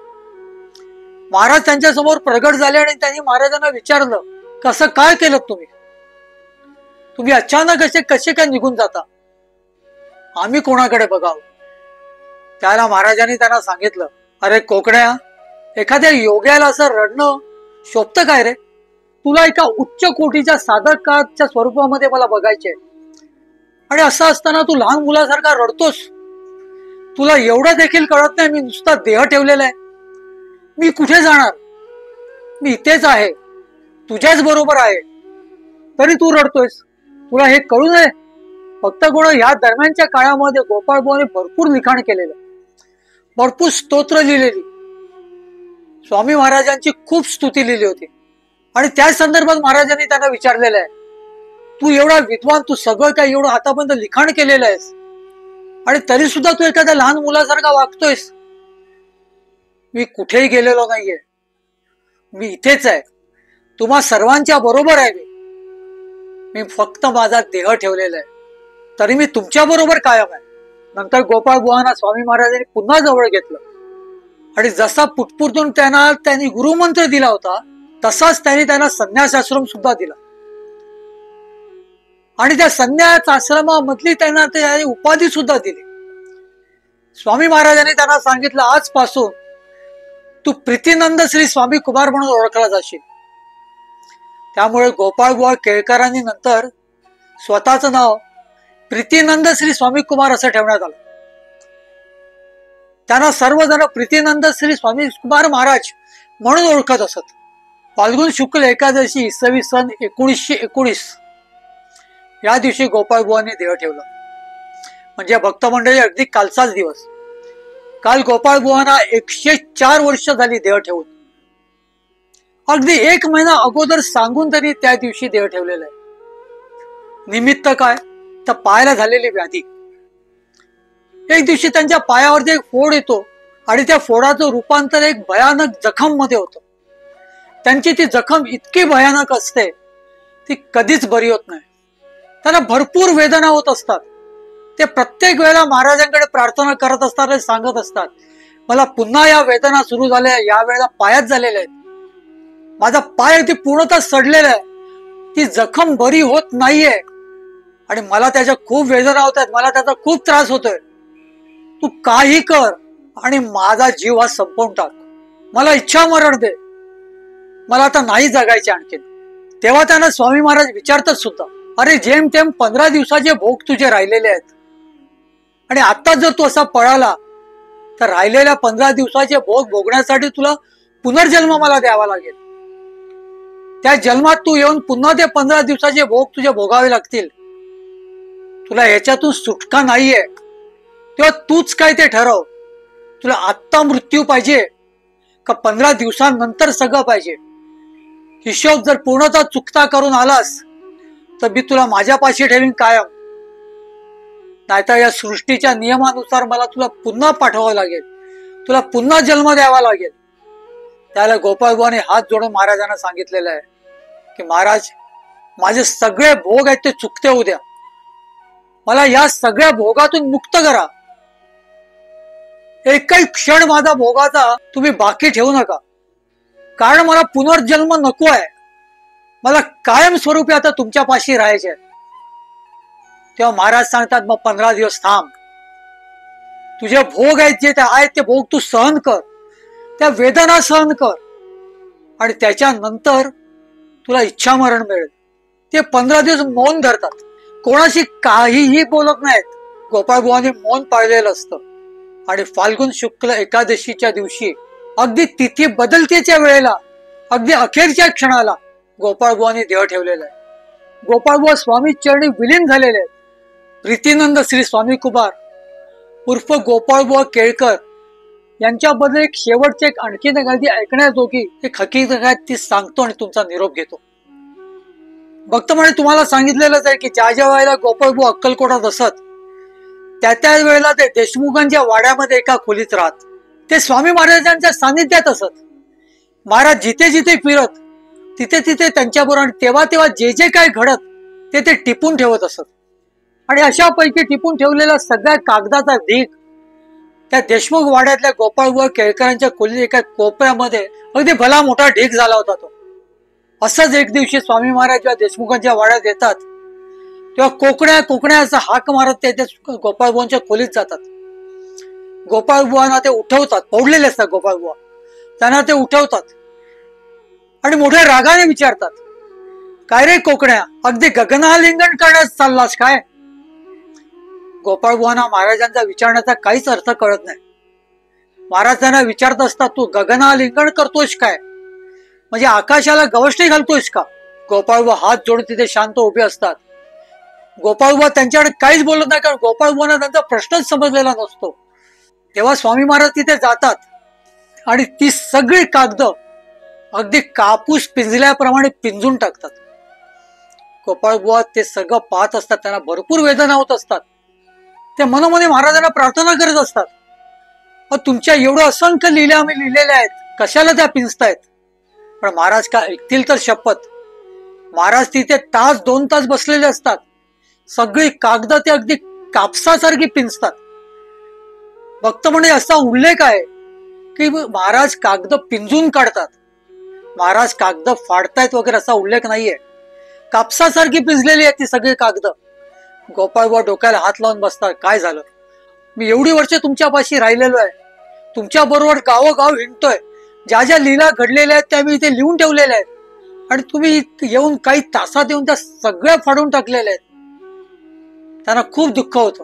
Speaker 2: महाराज त्यांच्या समोर प्रगट झाले आणि त्यांनी महाराजांना विचारलं, कसं काय केलं तुम्ही? तुम्ही अचानक कसे काय निघून जाता? आम्ही कोणाकडे बघावं? त्याला महाराजांनी त्यांना सांगितलं, अरे कोकण्या, एखाद्या योग्याला असं रडणं शोभतं काय रे? तुला एका उच्च कोटीच्या साधकाच्या स्वरूपामध्ये मला बघायचे आणि असं असताना तू लहान मुलासारखा रडतोस. तुला एवढं देखील कळत नाही मी नुसता देह ठेवलेला आहे. मी कुठे जाणार? मी इथेच आहे, तुझ्याच बरोबर आहे, तरी तू रडतोयस. तुला हे कळू नये. फक्त कोण ह्या दरम्यानच्या काळामध्ये गोपाळ बुवांनी भरपूर लिखाण केलेलं, भरपूर स्तोत्र लिहिलेली, स्वामी महाराजांची खूप स्तुती लिहिली होती. आणि त्या संदर्भात महाराजांनी त्यांना विचारलेलं आहे, तू एवढा विद्वान, तू सगळं काय एवढं आतापर्यंत लिखाण केलेलं आहेस आणि तरी सुद्धा तू एखाद्या लहान मुलासारखा वागतोयस. मी कुठेही गेलेलो नाहीये, मी इथेच आहे, तुम्हा सर्वांच्या बरोबर आहे. मी फक्त माझा देह ठेवलेला आहे, तरी मी तुमच्या बरोबर कायम आहे. नंतर गोपाळ बुवांना स्वामी महाराजांनी पुन्हा जवळ घेतलं आणि जसा पुटपुरतून त्यांनी गुरुमंत्र दिला होता तसाच त्यांना संन्यास आश्रम सुद्धा दिला आणि त्या संन्यास आश्रमामधली त्यांना उपाधी सुद्धा दिली. स्वामी महाराजांनी त्यांना सांगितलं, आजपासून तू प्रीतीनंद श्री स्वामी कुमार म्हणून ओळखला जाशील. त्यामुळे गोपाळ बुवा केळकरांनी नंतर स्वतःचं नाव प्रीतीनंद श्री स्वामी कुमार असं ठेवण्यात आलं. त्यांना सर्वजण प्रीतीनंद श्री स्वामी कुमार महाराज म्हणून ओळखत असत. फाल्गुन शुक्ल एकादशी इसवी सन 1919 या दिवशी गोपाळ बुवांनी देह ठेवलं. म्हणजे भक्त मंडळी अगदी कालचाच दिवस. काल गोपाळ बुवांना 104 वर्ष झाली देह ठेवून. अगदी 1 महिना अगोदर सांगून त्यांनी त्या दिवशी देह ठेवलेला आहे. निमित्त काय तर पायाला झालेली व्याधी. एक दिवशी त्यांच्या पायावरती एक फोड येतो आणि त्या फोडाचं रूपांतर एक भयानक जखम मध्ये होतं. त्यांची ती जखम इतकी भयानक असते ती कधीच बरी होत नाही. त्यांना भरपूर वेदना होत असतात. ते प्रत्येक वेळेला महाराजांकडे प्रार्थना करत असतात आणि सांगत असतात, मला पुन्हा या वेदना सुरू झाल्या, या वेळेला पायात झालेल्या आहेत, माझा पाय अगदी पूर्णतः सडलेला आहे, ती जखम बरी होत नाहीये आणि मला त्याच्या खूप वेदना होत आहेत, मला त्याचा खूप त्रास होतोय. तू काही कर आणि माझा जीव हा संपवून टाक, मला इच्छा मरण दे, मला आता नाही जगायचे आणखीन. तेव्हा त्यांना स्वामी महाराज विचारतात सुद्धा, अरे जेमतेम 15 दिवसाचे भोग तुझे राहिलेले आहेत आणि आता जर तू असा पळाला तर राहिलेल्या 15 दिवसाचे भोग भोगण्यासाठी तुला पुनर्जन्म मला द्यावा लागेल. त्या जन्मात तू येऊन पुन्हा ते 15 दिवसाचे भोग तुझे भोगावे लागतील. तुला ह्याच्यातून सुटका नाहीये. तेव्हा तूच काय ते ठरव. तुला आत्ता मृत्यू पाहिजे का 15 दिवसांनंतर सगळं पाहिजे? हिशोब जर पूर्णतः चुकता करून आलास तर मी तुला माझ्यापाशी ठेवीन कायम, नाहीतर या सृष्टीच्या नियमानुसार मला तुला पुन्हा पाठवावं लागेल, तुला पुन्हा जन्म द्यावा लागेल. त्याला गोपाळ बुवाने हात जोडून महाराजांना सांगितलेलं आहे की महाराज, माझे सगळे भोग आहेत ते चुकते होऊ द्या, मला या सगळ्या भोगातून मुक्त करा. एकही क्षण माझा भोगाचा तुम्ही बाकी ठेवू नका, कारण मला पुनर्जन्म नको आहे. मला कायम स्वरूपी आता तुमच्या पाशी राहायचे. तेव्हा महाराज सांगतात, मग 15 दिवस थांब, तुझे भोग आहेत जे आहेत ते भोग तू सहन कर, त्या वेदना सहन कर आणि त्याच्यानंतर तुला इच्छा मरण मिळेल. ते 15 दिवस मौन धरतात, कोणाशी काहीही बोलत नाहीत. गोपाळबुवांनी मौन पाळलेलं असतं आणि फाल्गुन शुक्ल एकादशीच्या दिवशी अगदी तिथी बदलतेच्या वेळेला, अगदी अखेरच्या क्षणाला गोपाळबुवांनी देह ठेवलेला आहे. गोपाळबुवा स्वामी चरणी विलीन झालेले आहेत. प्रीतीनंद श्री स्वामी कुमार उर्फ गोपाळबुवा केळकर यांच्याबद्दल एक शेवटचे एक आणखीन एखादी ऐकण्याजोगी एक हकीकत आहे, ती सांगतो आणि तुमचा निरोप घेतो. भक्त म्हणे तुम्हाला सांगितलेलंच आहे की ज्या ज्या वेळेला गोपाळबुवा अक्कलकोटात असत, त्या वेळेला ते देशमुखांच्या वाड्यामध्ये एका खोलीत राहत. ते स्वामी महाराजांच्या सानिध्यात असत. महाराज जिथे जिथे फिरत तिथे तिथे त्यांच्याबरोबर तेव्हा तेव्हा जे जे काय घडत ते टिपून ठेवत असत. आणि अशापैकी टिपून ठेवलेला सगळ्या कागदाचा ढीग त्या देशमुख वाड्यातल्या गोपाळबुवा केळकरांच्या खोलीत एका कोपऱ्यामध्ये अगदी भला मोठा ढीग झाला होता तो. असंच एक दिवशी स्वामी महाराज जेव्हा देशमुखांच्या वाड्यात येतात तेव्हा कोकण्या कोकण्या असं हाक मारत ते गोपाळबुवांच्या खोलीत जातात. गोपाळबुवांना ते उठवतात, पडलेले असतात गोपाळबुवा, त्यांना ते उठवतात आणि मोठ्या रागाने विचारतात, काय रे कोकण्या, अगदी गगनालिंगन करण्यास चाललास काय? गोपाळबुवांना महाराजांचा विचारण्याचा काहीच अर्थ कळत नाही. महाराज त्यांना विचारत असतात, तू गगनालिंगन करतोस काय, म्हणजे आकाशाला गवसणी घालतोयस का? गोपाळबुवा हात जोडून तिथे शांत उभे असतात. गोपाळबुवा त्यांच्याकडे काहीच बोलत नाही, कारण गोपाळबुवांना त्यांचा प्रश्नच समजलेला नसतो. तेव्हा स्वामी महाराज तिथे जातात आणि ती सगळी कागद अगदी कापूस पिंजल्याप्रमाणे पिंजून टाकतात. गोपाळबुवा ते सगळं पाहत असतात, त्यांना भरपूर वेदना होत असतात. ते मनोमनी महाराजांना प्रार्थना करत असतात, तुमच्या एवढं असंख्य लिहिल्या आम्ही लिहिलेल्या आहेत, कशाला त्या पिंजतायत? पण महाराज का ऐकतील तर शपथ. महाराज तिथे तास 2 तास बसलेले असतात. सगळी कागद ते अगदी कापसासारखी पिंजतात. भक्त म्हणजे असा उल्लेख आहे की महाराज कागद पिंजून काढतात, महाराज कागद फाडतायत वगैरे असा उल्लेख नाहीये. कापसासारखी पिंजलेली आहे ती सगळी कागद. गोपाळबुवा डोक्याला हात लावून बसतात, काय झालं? मी एवढी वर्ष तुमच्यापाशी राहिलेलो आहे, तुमच्या बरोबर गावोगाव हिंडतोय, ज्या ज्या लीला घडलेल्या आहेत त्या मी इथे लिहून ठेवलेल्या आहेत आणि तुम्ही येऊन काही तासात येऊन त्या सगळ्या फाडून टाकलेल्या आहेत. त्यांना खूप दुःख होतं.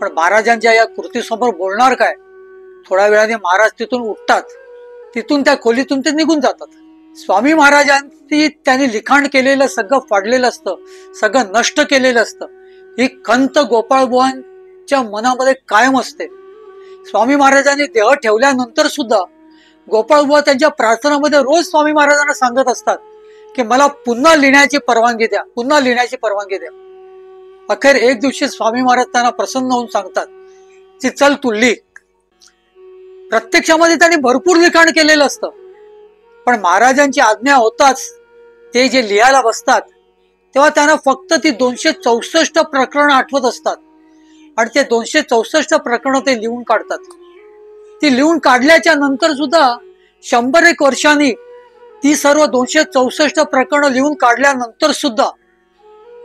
Speaker 2: पण महाराजांच्या या कृतीसमोर बोलणार काय? थोड्या वेळाने महाराज तिथून उठतात, तिथून त्या खोलीतून ते निघून जातात. स्वामी महाराजांनी त्यांनी लिखाण केलेलं सगळं फाडलेलं असतं, सगळं नष्ट केलेलं असतं. ही खंत गोपाळबुवांच्या मनामध्ये कायम असते. स्वामी महाराजांनी देह ठेवल्यानंतर सुद्धा गोपाळबुवा त्यांच्या प्रार्थनामध्ये रोज स्वामी महाराजांना सांगत असतात की मला पुन्हा लिहिण्याची परवानगी द्या, पुन्हा लिहिण्याची परवानगी द्या. अखेर एक दिवशी स्वामी महाराज त्यांना प्रसन्न होऊन सांगतात की चल तू लिह. प्रत्यक्षामध्ये त्यांनी भरपूर लिखाण केलेलं असतं, पण महाराजांची आज्ञा होताच ते जे लिहायला बसतात तेव्हा त्यांना फक्त ती 264 प्रकरण आठवत असतात आणि ते 264 प्रकरण ते लिहून काढतात. ती लिहून काढल्याच्या नंतर सुद्धा 100 वर्षांनी ती सर्व 264 प्रकरण लिहून काढल्यानंतर सुद्धा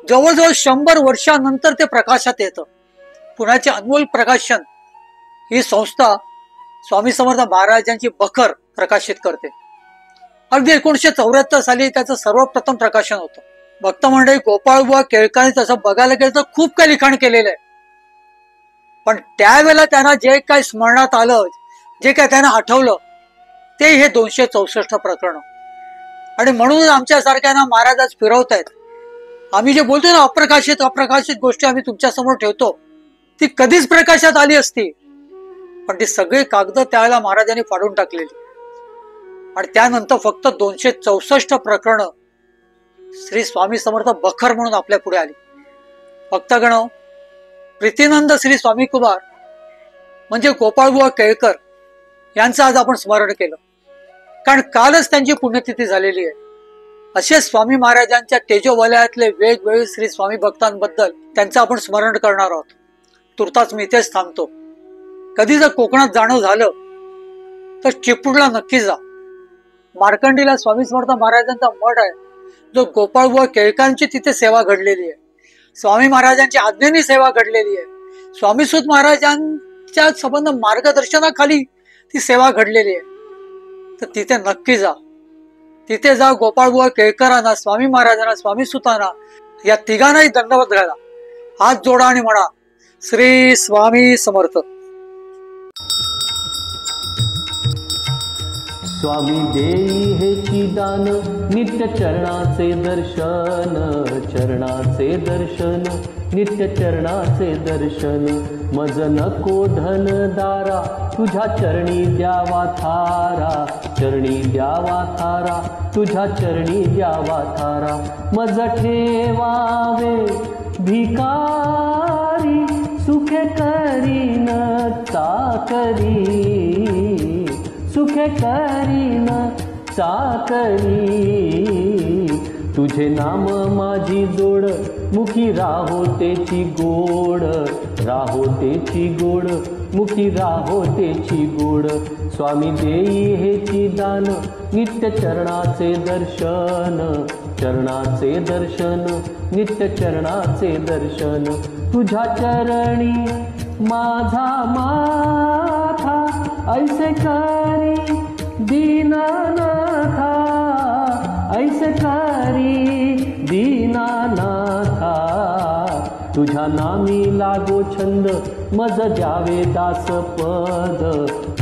Speaker 2: जवळजवळ 100 वर्षानंतर ते प्रकाशात येतं. पुण्याचे अनमोल प्रकाशन ही संस्था स्वामी समर्थ महाराजांची बखर प्रकाशित करते. अगदी 1974 साली त्याचं सर्वप्रथम प्रकाशन होतं. भक्त मंडळी, गोपाळबुवा केळकरांनी तसं बघायला गेलं तर खूप काही लिखाण केलेलं आहे, पण त्यावेळेला त्यांना जे काय स्मरणात आलं, जे काय त्यांना आठवलं ते हे 264 प्रकरण. आणि म्हणून आमच्या सारख्यांना महाराज आज फिरवतायत. आम्ही जे बोलतो ना अप्रकाशित अप्रकाशित गोष्टी आम्ही तुमच्या समोर ठेवतो, ती कधीच प्रकाशात आली असती, पण ती सगळी कागद त्यावेळेला महाराजांनी फाडून टाकलेली. आणि त्यानंतर फक्त 264 प्रकरण श्री स्वामी समर्थ बखर म्हणून आपल्या पुढे आली. भक्तगण, प्रीतीनंद श्री स्वामी कुमार म्हणजे गोपाळबुवा केळकर यांचं आज आपण स्मरण केलं, कारण कालच त्यांची पुण्यतिथी झालेली आहे. असे स्वामी महाराजांच्या तेजोवलयातले वेगवेगळे श्री स्वामी भक्तांबद्दल त्यांचं आपण स्मरण करणार आहोत. तुर्तास मी इथेच थांबतो. कधी जर कोकणात जाणं झालं तर चिपळूणला नक्की जा. मार्कंडीला स्वामी समर्थ महाराजांचा मठ आहे, जो गोपाळबुवा केळकरांची तिथे सेवा घडलेली आहे. स्वामी महाराजांच्या आज्ञेने सेवा घडलेली आहे. स्वामीसूत महाराजांच्या संबंध मार्गदर्शनाखाली ती सेवा घडलेली आहे. तर तिथे नक्की जा. तिथे जा गोपाळबुवा केळकरांना, स्वामी महाराजांना, स्वामी सुतांना या तिघांनाही दंडवत घाला. हात जोडा आणि म्हणा श्री स्वामी समर्थ.
Speaker 1: स्वामी देई हेची दान, नित्य चरणाचे दर्शन, चरणाचे दर्शन, नित्य चरणाचे दर्शन. मज नको धन दारा, तुझ्या चरणी द्यावा थारा, चरणी द्यावा थारा, तुझ्या चरणी द्यावा थारा. मज ठेवावे भिकारी, सुखे करीन चाकरी, सुखे करीन चाकरी. तुझे नाम माझी जोड, मुखी राहो तेची गोड, राहो तेची गोड, मुखी राहो तेची गोड. स्वामी देई हेची दान, नित्य चरणाचे दर्शन, चरणाचे दर्शन, नित्य चरणाचे दर्शन. तुझ्या चरणी माझा माथा, ऐसे करी दीनानाथा, ऐसे करी दीनानाथा. तुझ्या नामी लागो छंद, मज द्यावे दासपद,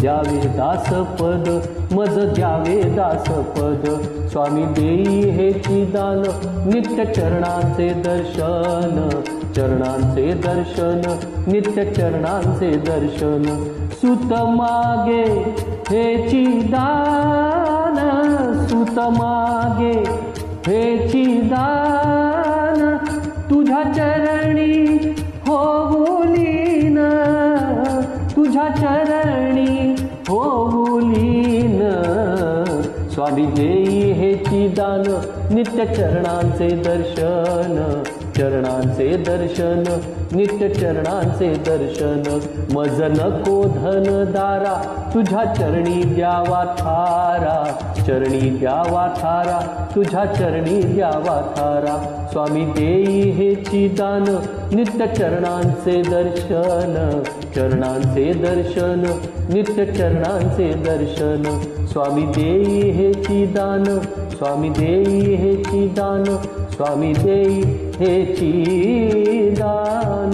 Speaker 1: द्यावे दासपद, मज द्यावे दासपद. स्वामी देई हेची दान, नित्य चरणाचे दर्शन, चरणांचे दर्शन, नित्य चरणांचे दर्शन. सुत मागे हेची दान, सुत मागे हेची दान. तुझ्या चरणी होऊलीन, तुझ्या चरणी होऊलीन. स्वामी देई हेची दान, नित्य चरणांचे दर्शन, चरणांचे दर्शन, नित्य चरणांचे दर्शन. मज नको धन दारा, तुझ्या चरणी द्यावा थारा, चरणी द्यावा थारा, तुझ्या चरणी द्यावा थारा. स्वामी देई हेची दान, नित्य चरणांचे दर्शन, चरणांचे दर्शन, नित्य चरणांचे दर्शन. स्वामी देई हेची दान, स्वामी देई हेची दान, स्वामी देई हेची दान.